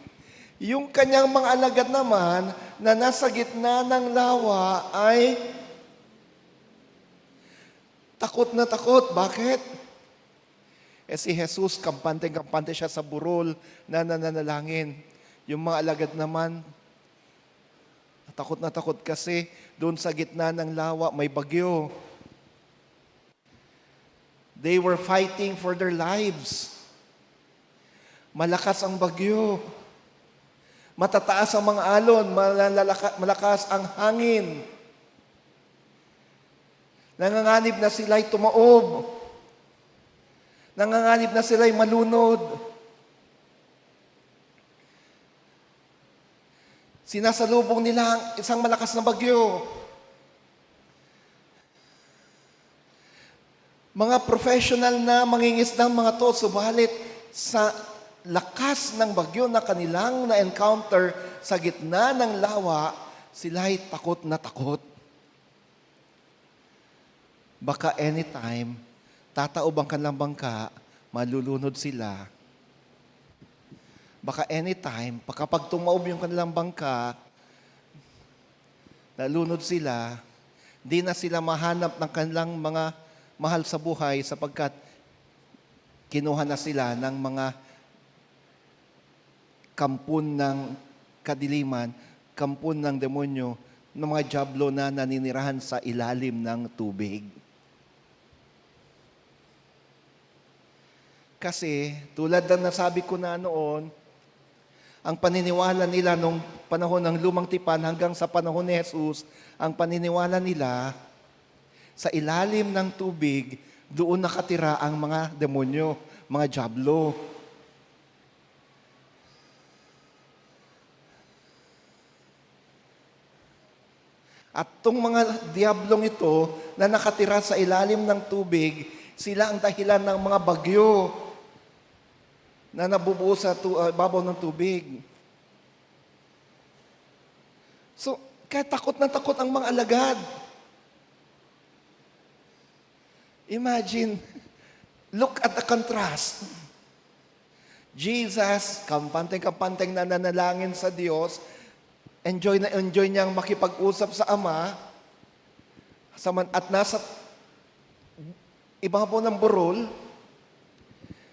[SPEAKER 4] yung kanyang mga alagad naman na nasa gitna ng lawa ay takot na takot. Bakit? Si Jesus, kampante-kampante siya sa burol na nananalangin. Yung mga alagad naman, takot na takot kasi doon sa gitna ng lawa may bagyo. They were fighting for their lives. Malakas ang bagyo. Matataas ang mga alon, malakas ang hangin. Nanganganib na sila'y tumaob. Nanganganib na sila'y malunod. Sinasalubong nila ang isang malakas na bagyo. Mga professional na mangingisdang mga to, subalit sa lakas ng bagyo na kanilang na-encounter sa gitna ng lawa, sila'y takot na takot. Baka anytime, tataob ang kanilang bangka, malulunod sila. Baka anytime, kapag tumaob yung kanilang bangka, nalunod sila, di na sila mahanap ng kanilang mga mahal sa buhay sapagkat kinuha na sila ng mga kampun ng kadiliman, kampun ng demonyo, ng mga diablo na naninirahan sa ilalim ng tubig. Kasi, tulad ng nasabi ko na noon, ang paniniwala nila nung panahon ng lumang tipan hanggang sa panahon ni Jesus, ang paniniwala nila, sa ilalim ng tubig, doon nakatira ang mga demonyo, mga diablo. At itong mga diablong ito na nakatira sa ilalim ng tubig, sila ang dahilan ng mga bagyo na nabubuo sa babaw ng tubig. So, kaya takot na takot ang mga alagad. Imagine, look at the contrast. Jesus, kampanteng-kampanteng na nanalangin sa Diyos, enjoy na enjoy niyang makipag-usap sa Ama, at nasa ibabaw ng burol,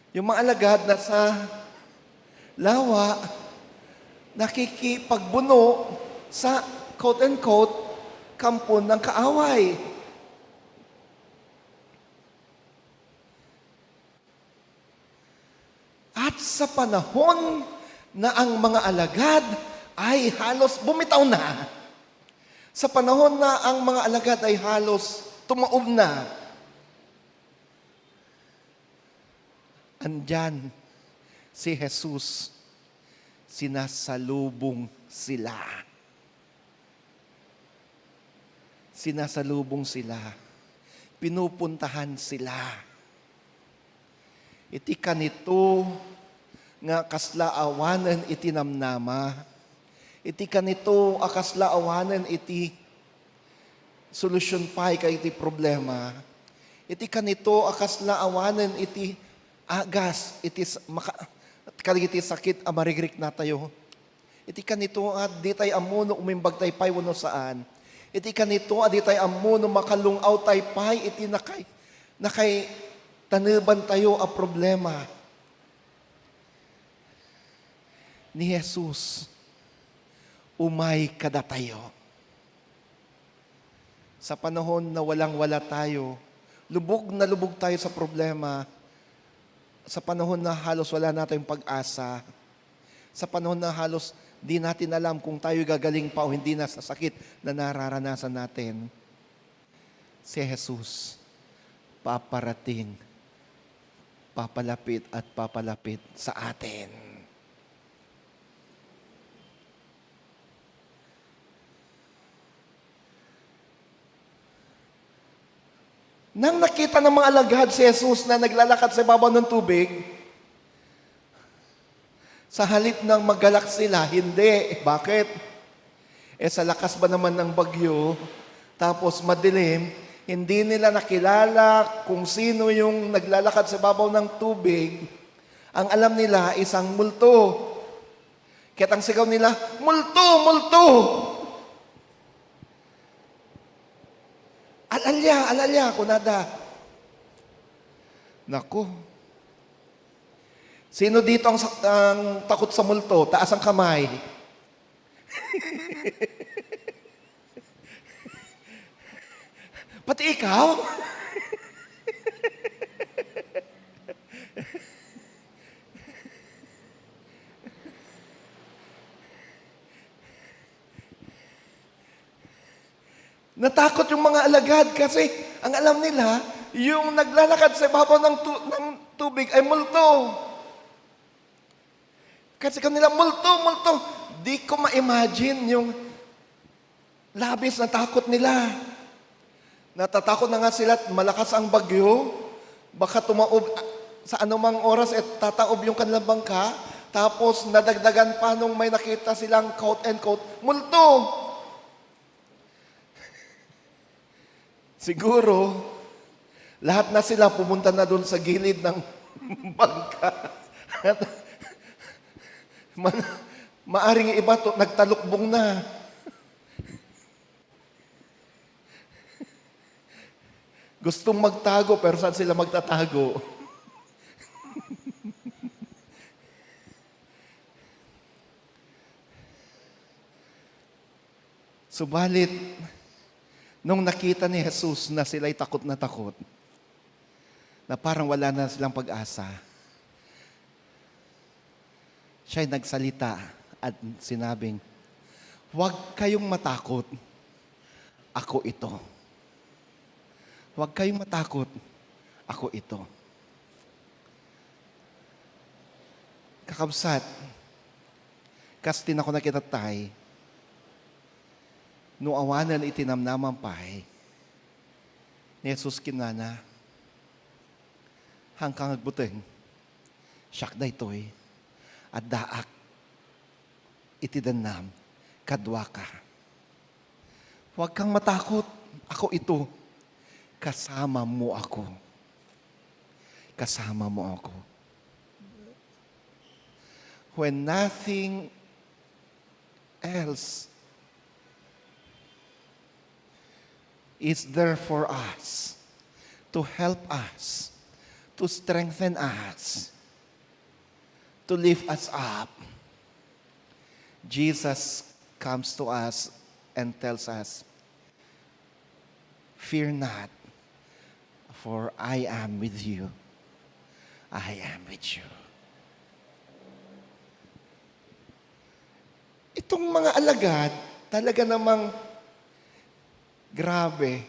[SPEAKER 4] yung mga alagad na sa lawa, nakikipagbuno sa quote-unquote kampon ng kaaway. At sa panahon na ang mga alagad ay halos bumitaw na, sa panahon na ang mga alagad ay halos tumaob na, andyan si Jesus Sinasalubong sila. Sinasalubong sila. Pinupuntahan sila. Iti kanito nga kasla awanen iti namnama. Iti kanito akasla awanen iti solusyon pay kay iti problema. Iti kanito akasla awanen iti agas iti kaligiti sakit a marigrik na tayo. Iti kanito at di tayo amuno umimbag tayo pay wano saan. Iti kanito at di tayo amuno makalungaw tayo pay iti nakay taniban tayo a problema. Ni Jesus, umay kada tayo. Sa panahon na walang-wala tayo, lubog na lubog tayo sa problema, sa panahon na halos wala na tayong pag-asa, sa panahon na halos di natin alam kung tayo gagaling pa o hindi na sa sakit na nararanasan natin, si Jesus paparating, papalapit at papalapit sa atin. Nang nakita ng mga alagad si Jesus na naglalakad sa ibabaw ng tubig, sa halip ng maggalak sila, hindi. Bakit? Sa lakas ba naman ng bagyo, tapos madilim, hindi nila nakilala kung sino yung naglalakad sa ibabaw ng tubig. Ang alam nila, isang multo. Kaya't ang sigaw nila, multo, multo! Alalya, kunada. Naku. Sino dito ang takot sa multo? Taas ang kamay. Pati ikaw? Natakot yung mga alagad kasi ang alam nila, yung naglalakad sa ibabaw ng tubig ay multo. Kasi kanila, multo, multo. Di ko ma-imagine yung labis na takot nila. Natatakot na nga sila at malakas ang bagyo. Baka tumaob sa anumang oras at tataob yung kanilang bangka. Tapos nadagdagan pa nung may nakita silang quote and quote, multo. Siguro, lahat na sila pumunta na doon sa gilid ng bangka. Maaring iba to, nagtalukbong na. Gustong magtago, pero saan sila magtatago? Subalit, nung nakita ni Jesus na sila'y takot, na parang wala na silang pag-asa, siya'y nagsalita at sinabing, huwag kayong matakot, ako ito. Huwag kayong matakot, ako ito. Kakabsat, kastin ako nakita tay, no awanan itinamnaman pay, ni Jesus kinana, hangkang agbuteng, siyak da ito'y, at daak, itidanam, kadwa ka. Huwag kang matakot, ako ito, kasama mo ako. Kasama mo ako. When nothing else is there for us, to help us, to strengthen us, to lift us up, Jesus comes to us and tells us, fear not, for I am with you. I am with you. Itong mga alagad, talaga namang grabe.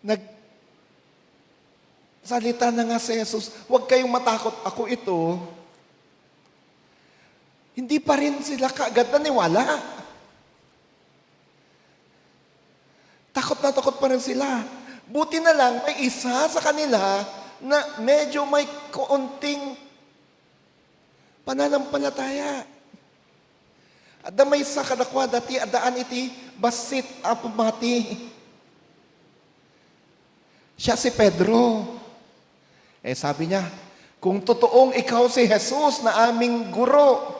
[SPEAKER 4] Nagsalita na nga si Jesus, huwag kayong matakot, ako ito. hindi pa rin sila kaagad naniwala. Takot na takot pa rin sila. Buti na lang, may isa sa kanila na medyo may kaunting pananampalataya. At may sa kadakwa dati adaan iti basit apamati. Siya si Pedro. Sabi niya, kung totoong ikaw si Jesus na aming guro,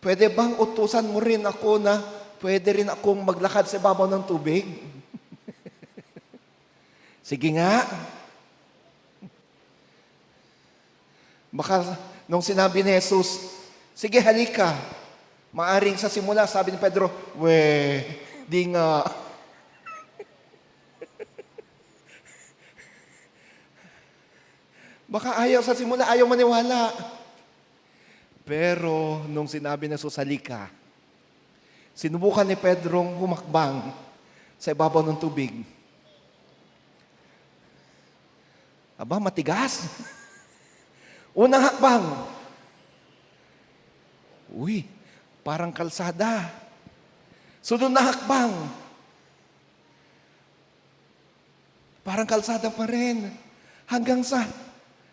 [SPEAKER 4] pwede bang utusan mo rin ako na pwede rin akong maglakad sa ibabaw ng tubig? Sige nga. Baka nung sinabi ni Jesus, sige halika. Maaring sa simula, sabi ni Pedro, di nga. Baka ayaw sa simula, ayaw maniwala. Pero nung sinabi ni Jesus, halika, sinubukan ni Pedrong humakbang sa ibabaw ng tubig. Aba, matigas. Unang hakbang. Uy, parang kalsada. Sunod na hakbang. Parang kalsada pa rin. Hanggang sa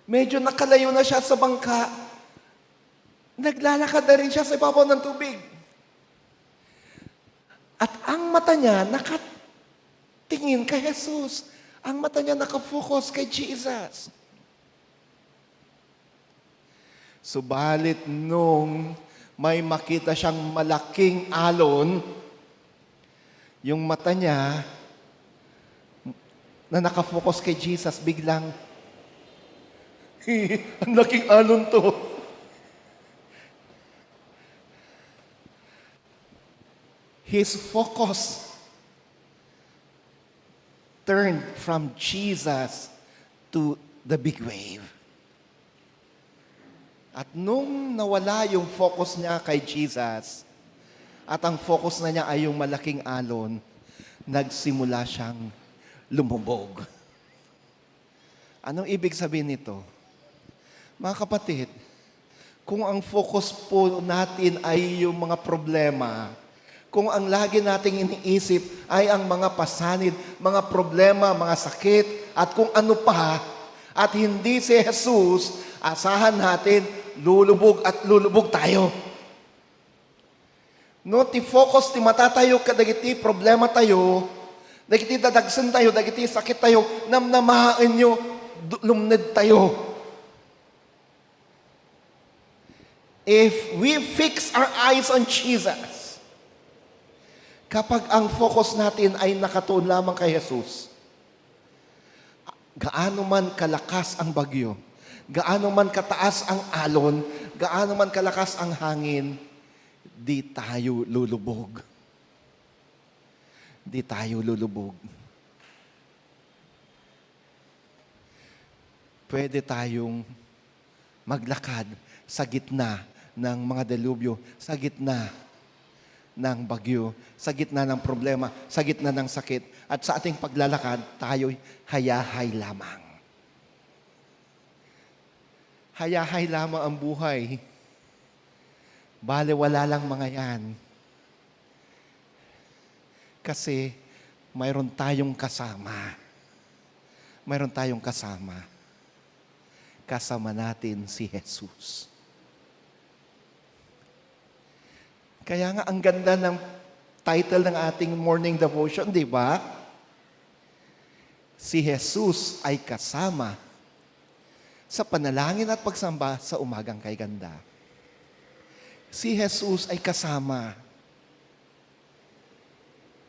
[SPEAKER 4] medyo nakalayo na siya sa bangka. Naglalakad na rin siya sa ibabaw ng tubig. At ang mata niya nakatingin kay Jesus. Ang mata niya nakafocus kay Jesus. Subalit nung may makita siyang malaking alon, yung mata niya na nakafocus kay Jesus, biglang, ang laking alon to. His focus turned from Jesus to the big wave. At nung nawala yung focus niya kay Jesus, at ang focus na niya ay yung malaking alon, nagsimula siyang lumubog. Anong ibig sabihin nito? Mga kapatid, kung ang focus po natin ay yung mga problema, kung ang lagi nating iniisip ay ang mga pasanid, mga problema, mga sakit, at kung ano pa, at hindi si Jesus, asahan natin, lulubog at lulubog tayo. No, ti focus, ti mata tayo, kadagiti problema tayo, dagiti dadagsan tayo, dagiti sakit tayo, namnamain nyo, lumned tayo. If we fix our eyes on Jesus, kapag ang focus natin ay nakatuon lamang kay Jesus, gaano man kalakas ang bagyo, gaano man kataas ang alon, gaano man kalakas ang hangin, di tayo lulubog. Di tayo lulubog. Pwede tayong maglakad sa gitna ng mga delubyo, sa gitna ng bagyo, sa gitna ng problema, sa gitna ng sakit. At sa ating paglalakad, tayo'y hayahay lamang. Hayahay lamang ang buhay. Bale, wala lang mga yan. Kasi mayroon tayong kasama. Mayroon tayong kasama. Kasama natin si Jesus. Kaya nga, ang ganda ng title ng ating morning devotion, di ba? Si Jesus ay kasama sa panalangin at pagsamba sa umagang kay ganda. Si Jesus ay kasama.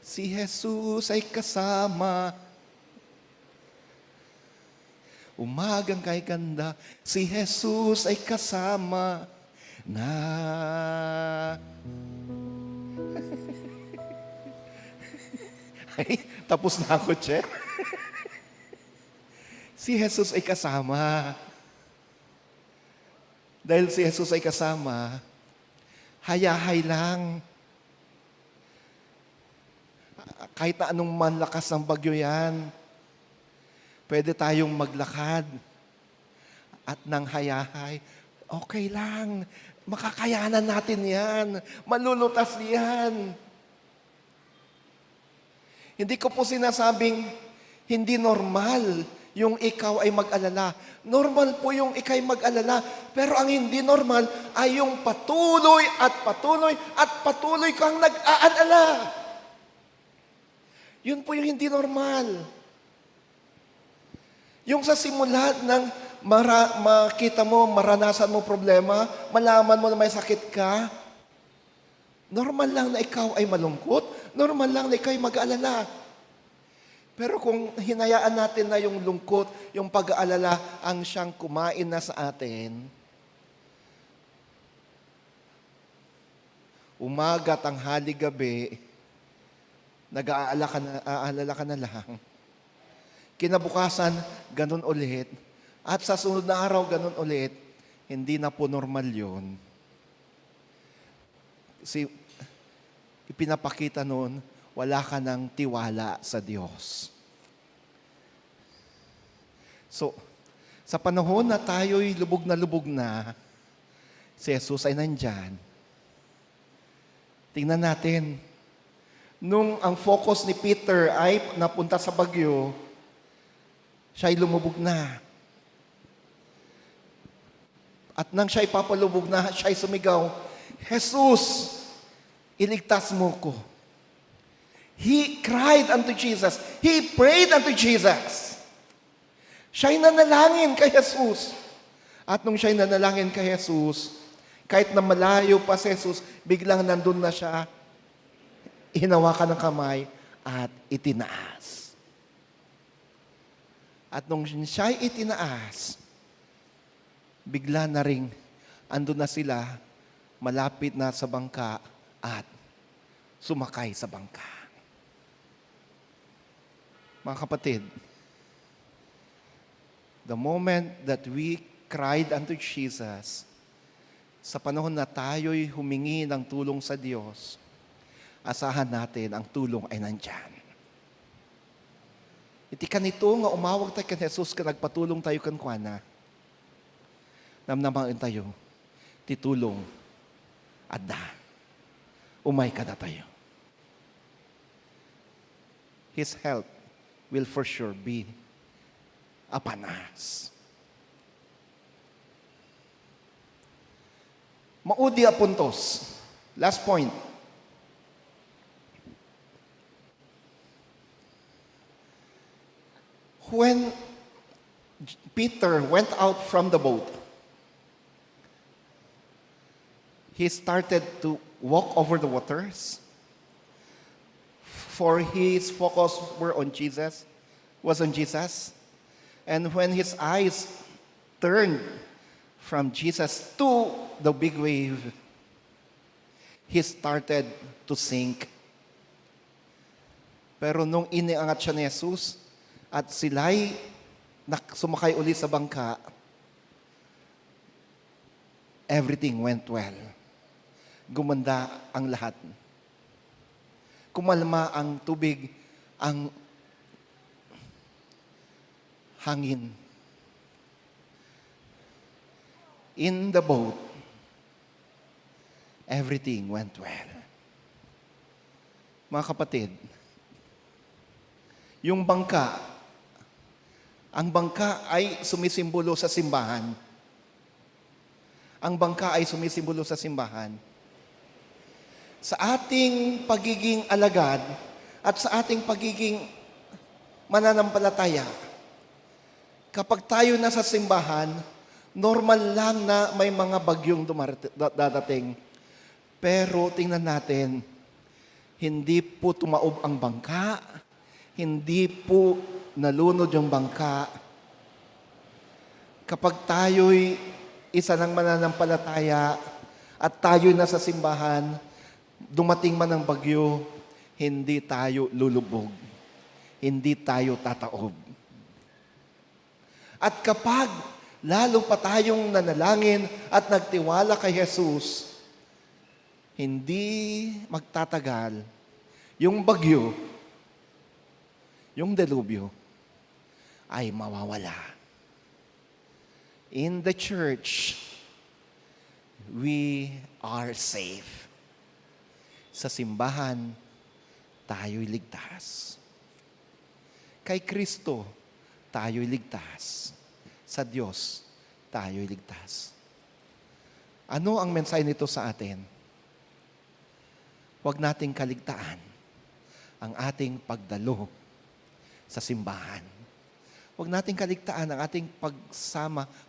[SPEAKER 4] Si Jesus ay kasama. Umagang kay ganda, si Jesus ay kasama na. Ay, tapos na ako, Che. Si Jesus ay kasama. Dahil si Jesus ay kasama, hayahay lang. Kahit na anong manlakas ng bagyo yan, pwede tayong maglakad. At nang hayahay, okay lang. Makakayanan natin yan. Malulutas yan. Hindi ko po sinasabing hindi normal yung ikaw ay mag-alala. Normal po yung ikay mag-alala. Pero ang hindi normal ay yung patuloy at patuloy at patuloy kang nag-aalala. Yun po yung hindi normal. Yung sa simula ng makita mo, maranasan mo problema, malaman mo na may sakit ka, normal lang na ikaw ay malungkot, normal lang na ikaw ay mag-aalala. Pero kung hinayaan natin na yung lungkot, yung pag-aalala, ang siyang kumain na sa atin, umaga, tanghali, gabi, nag-aalala ka na lang. Kinabukasan, ganun ulit. At sa sunod na araw, ganun ulit. Hindi na po normal yun. Kasi ipinapakita nun, wala ka ng tiwala sa Diyos. So, sa panahon na tayo'y lubog na, si Jesus ay nandyan. Tingnan natin, nung ang focus ni Peter ay napunta sa bagyo, siya'y lumubog na. At nang siya'y papalubog na, siya'y sumigaw, Jesus, iligtas mo ko. He cried unto Jesus. He prayed unto Jesus. Siya'y nanalangin kay Jesus. At nung siya'y nanalangin kay Jesus, kahit na malayo pa si Jesus, biglang nandun na siya, hinawakan ng kamay at itinaas. At nung siya'y itinaas, bigla na ring andun na sila, malapit na sa bangka at sumakay sa bangka. Mga kapatid, the moment that we cried unto Jesus, sa panahon na tayo'y humingi ng tulong sa Diyos, asahan natin ang tulong ay nandyan. Iti ka nito nga umawag tayo kan Jesus ka nagpatulong tayo kan kuana. Namnamain tayo, titulong, adda. Umay ka na tayo. His help will for sure be upon us. Maudi a puntos. Last point. When Peter went out from the boat, he started to walk over the waters. For his focus was on Jesus. And when his eyes turned from Jesus to the big wave, he started to sink. Pero nung iniangat siya ni Jesus at sila'y sumakay uli sa bangka, everything went well. Gumanda ang lahat. Kumalma ang tubig, ang hangin. In the boat, everything went well. Mga kapatid, yung bangka, ang bangka ay sumisimbolo sa simbahan. Ang bangka ay sumisimbolo sa simbahan. Sa ating pagiging alagad at sa ating pagiging mananampalataya, kapag tayo nasa simbahan, normal lang na may mga bagyong dadating. Pero tingnan natin, hindi po tumaob ang bangka, hindi po nalunod yung bangka. Kapag tayo'y isa ng mananampalataya at tayo'y nasa simbahan, dumating man ang bagyo, hindi tayo lulubog. Hindi tayo tataob. At kapag lalo pa tayong nanalangin at nagtiwala kay Jesus, hindi magtatagal yung bagyo, yung delubyo, ay mawawala. In the church, we are safe. Sa simbahan, tayo'y ligtas. Kay Kristo, tayo'y ligtas. Sa Diyos, tayo'y ligtas. Ano ang mensahe nito sa atin? Huwag nating kaligtaan ang ating pagdalo sa simbahan. Huwag nating kaligtaan ang ating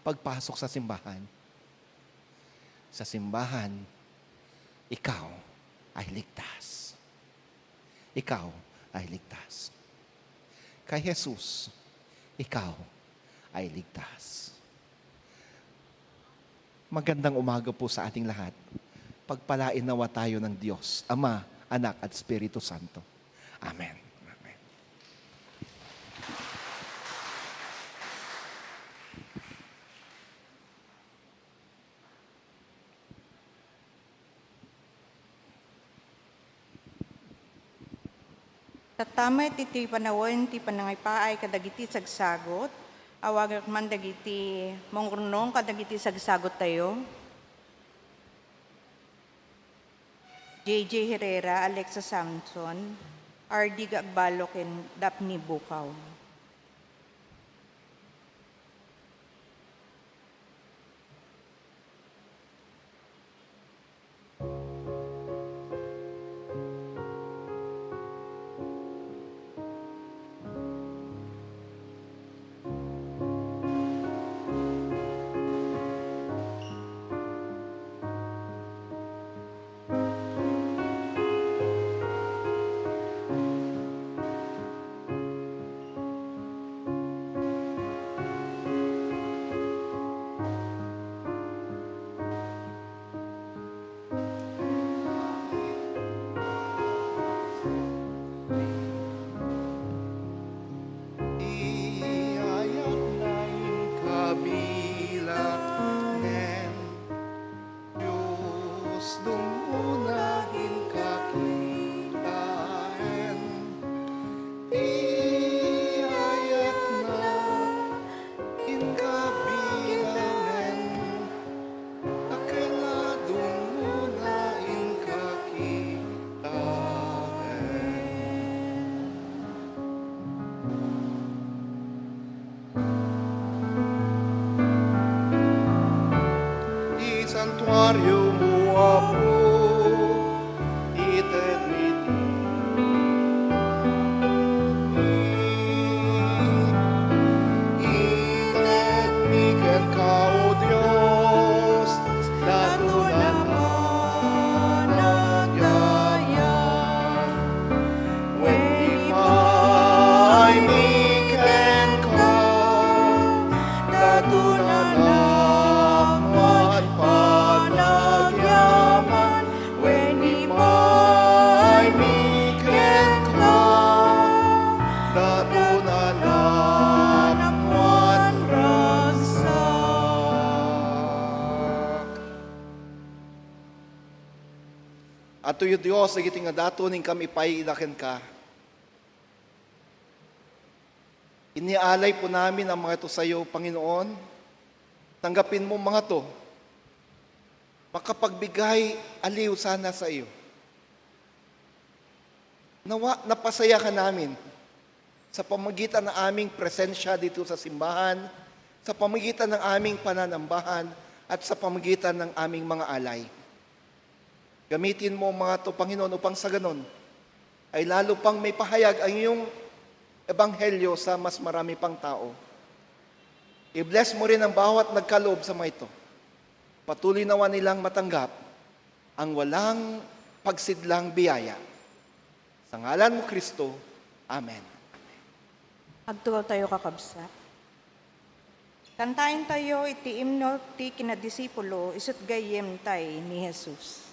[SPEAKER 4] pagpasok sa simbahan. Sa simbahan, ikaw ay ligtas. Ikaw ay ligtas. Kay Jesus, ikaw ay ligtas. Magandang umaga po sa ating lahat. Pagpalain nawa tayo ng Diyos, Ama, Anak at Espiritu Santo. Amen. Amen.
[SPEAKER 1] Tatamay ti panawon ti panangipaay kadagiti sagsagot. Awag man dagiti mongrunong kadagiti sagsagot tayo. JJ Herrera, Alexa Samson, RD Gagbalok, and Daphne Bukaw.
[SPEAKER 4] Iyayak na'y kabilangan, Diyos dumunahin kakitaan. Iyayak na in kabilangan, akala dumunahin kakitaan. Di santuario mo ako, eternity. Itetnikan ka, O Diyos, natulan mo nagyayang. When we find iken ka, natulan naman panagyaman. When we find iken ka, natulan naman ragsak. At tuyo Diyos, nagiting nga dato ning kami paiidaken ka. Inialay po namin ang mga ito sa iyo, Panginoon. Tanggapin mo mga to. Makapagbigay aliw sana sa iyo. Nawa, napasaya ka namin sa pamagitan ng aming presensya dito sa simbahan, sa pamagitan ng aming pananambahan, at sa pamagitan ng aming mga alay. Gamitin mo mga to, Panginoon, upang sa ganon ay lalo pang may pahayag ang iyong ebanghelyo sa mas marami pang tao. I-bless mo rin ang bawat nagkaloob sa mga ito. Patuloy nawa nilang matanggap ang walang pagsidlang biyaya. Sa ngalan mo, Kristo. Amen.
[SPEAKER 1] Agtugaw tayo kakabsa. Kantayin tayo iti imno ti kinadisipulo isut gayem tay ni Jesus.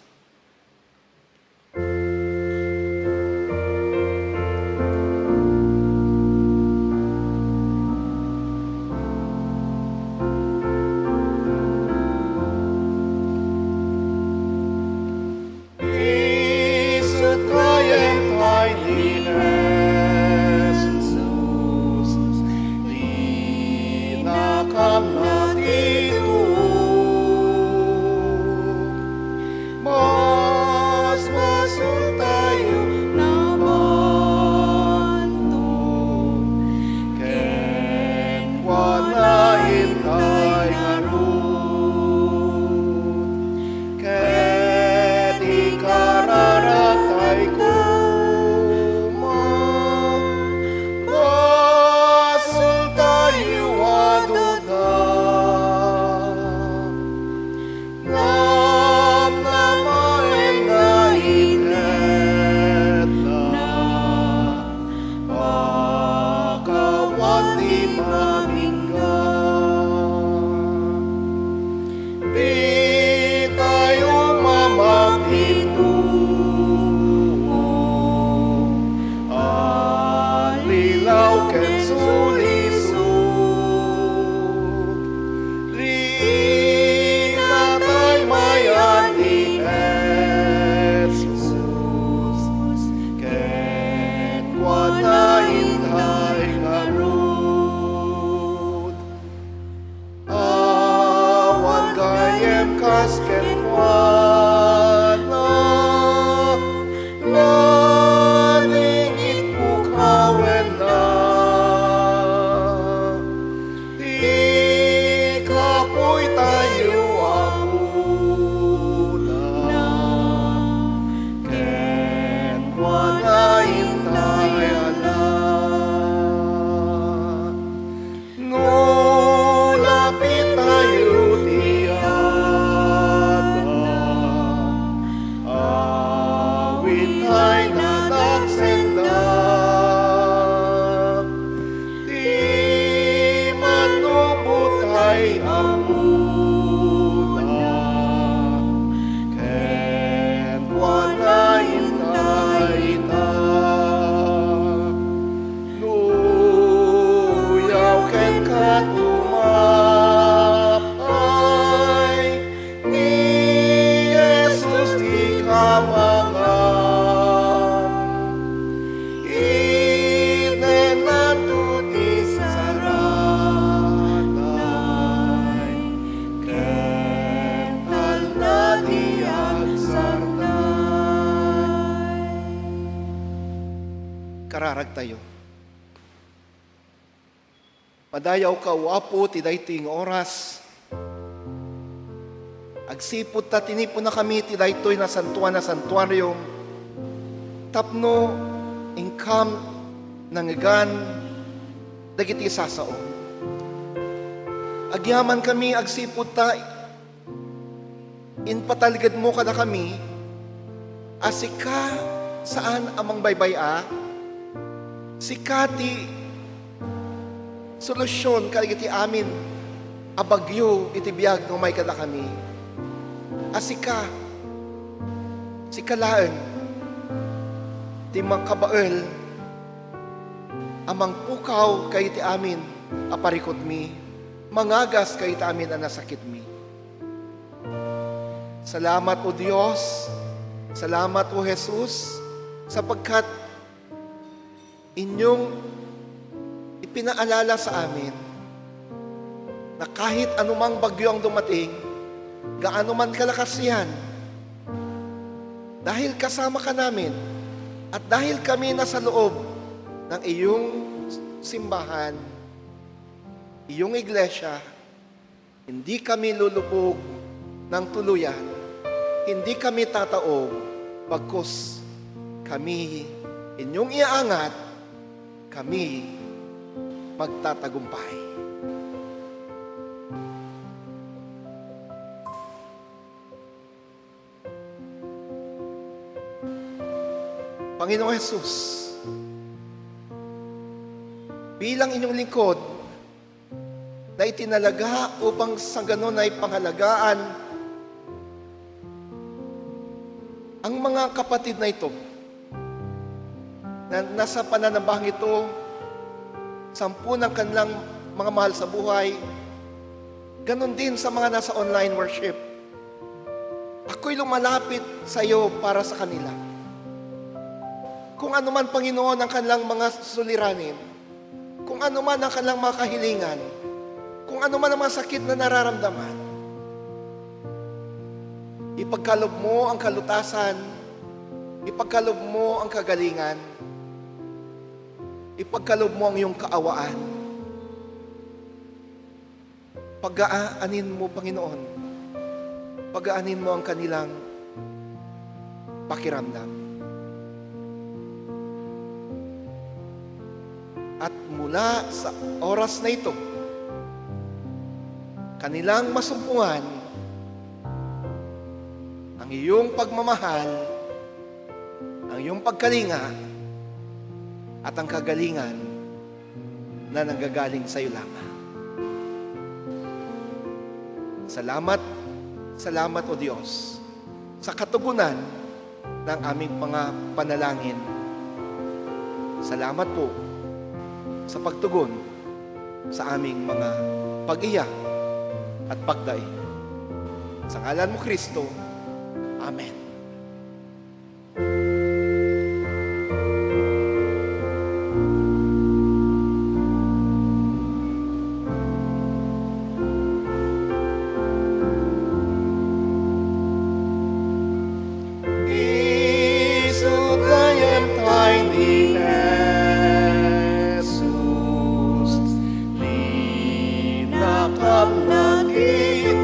[SPEAKER 4] Isut kayem tay ni Jesus, di nakam na dito. ken sulisod. Rina tay mayan ni Jesus, ken kuana inday ngarud. Awan gayem kas ken kuana, laning ipukawen na. Di kapoy tayo amuna, ken kuana inday alam. No lapit tayo tiyata, awit ay nanagsenda. Di manubot ay amuna, ken kuana inday ita. Luyaw ken katumapay, ni Jesus di kamangan. Itenan ti saranay, ken talna di agsarnay. Kararag tayo. Padayaw ka, wapo, ti daytoy nga oras. Agsipot ta, tinipon na kami, ti daytoy na santuaryum. Tapno, income, nangigan, dagiti sasao. Agyaman kami, agsipot ta, inpataligad mo kada kami, asika, saan amang baybaya, sikati, solusyon kaligiti amin abagyo iti biyag no may kada kami. Asika sikalaan ti mangkabael amang pukaw kay ti amin aparikot mi, mangagas kay ti amin ang nasakit mi. Salamat o Diyos, salamat o Jesus, sapagkat inyong ipinaalala sa amin na kahit anumang bagyo ang dumating, gaano man kalakas yan, dahil kasama ka namin at dahil kami nasa loob ng iyong simbahan, iyong iglesia, hindi kami lulubog ng tuluyan, hindi kami tataob, bagkus kami inyong iaangat, kami magtatagumpay. Panginoong Jesus, bilang inyong lingkod na itinalaga upang sa ganon ay pangalagaan ang mga kapatid na ito na nasa pananambahang ito, 10 ng kanilang mga mahal sa buhay, ganon din sa mga nasa online worship. Ako'y lumalapit sa iyo para sa kanila. Kung ano man, Panginoon, ang kanilang mga suliranin, kung ano man ang kanilang mga kahilingan, kung ano man ang mga sakit na nararamdaman, ipagkalob mo ang kalutasan, ipagkalob mo ang kagalingan, ipagkalob mo ang iyong kaawaan. Pag-aanin mo, Panginoon. Pag-aanin mo ang kanilang pakiramdam. At mula sa oras na ito, kanilang masumpungan ang iyong pagmamahal, ang iyong pagkalinga, at ang kagalingan na nanggagaling sa iyo lamang. Salamat, salamat o Diyos sa katugunan ng aming mga panalangin. Salamat po sa pagtugon sa aming mga pag-iyak at pagdaing. Sa ngalan mo, Kristo. Amen. Isugayam tayo ni Jesus, linakap natin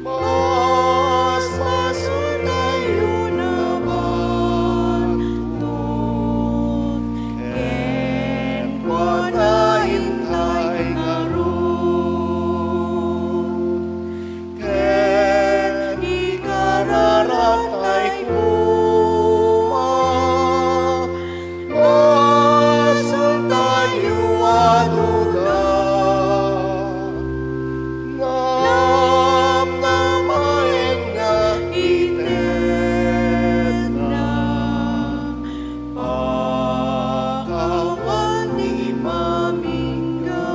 [SPEAKER 4] mas masun tayo na bantun, ken kwanain tayo ngaroon, ken ikararaktay kuma, masun tayo anuda, namnamaen nga iten na, pakawan ni mamingga.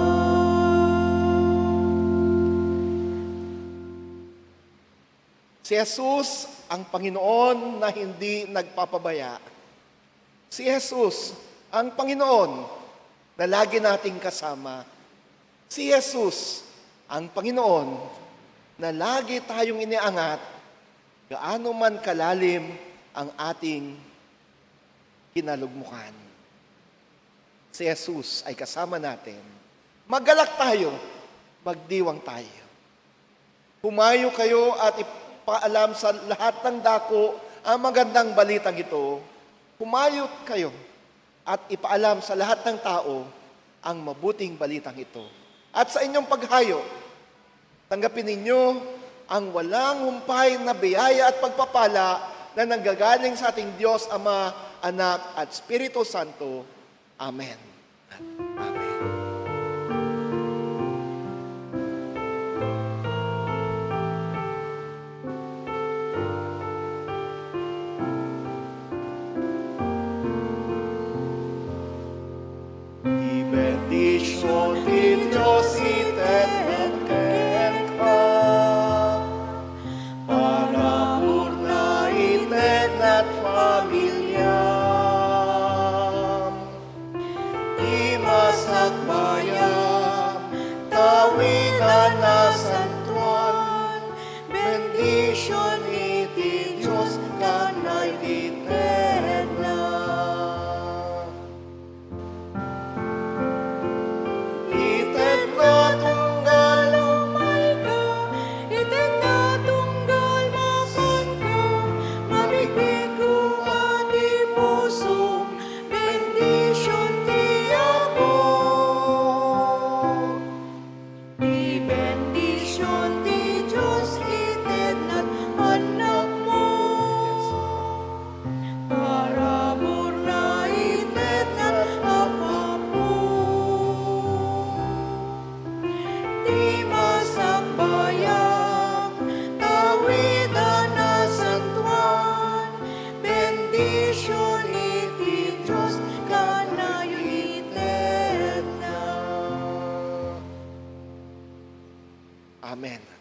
[SPEAKER 4] Si Jesus ang Panginoon na hindi nagpapabaya. Si Jesus ang Panginoon na lagi nating kasama. Si Jesus ang Panginoon na lagi tayong iniangat gaano man kalalim ang ating kinalugmukan. Si Jesus ay kasama natin. Maggalak tayo, magdiwang tayo. Humayo kayo at ipaalam sa lahat ng dako ang magandang balitang ito. Humayo kayo at ipaalam sa lahat ng tao ang mabuting balitang ito. At sa inyong paghayo, tanggapin ninyo ang walang humpay na biyaya at pagpapala na nanggagaling sa ating Diyos, Ama, Anak, at Espiritu Santo. Amen. Amen. Di bendición de Dios eterna que para purna eterna familia di masakbayan tawinan na santuan bendición iti Dios kanay eterna. Eterna tunggal umay ka, eterna tunggal mapan ka, mabigay ko ati puso, bendisyon ti Amo. Di bendisyon ti Diyos eterna't anak mo, para murna eterna't Ama mo. Di masakbayang tawidan na santuan, bendisyon iti Diyos kanayo eterna. Amen.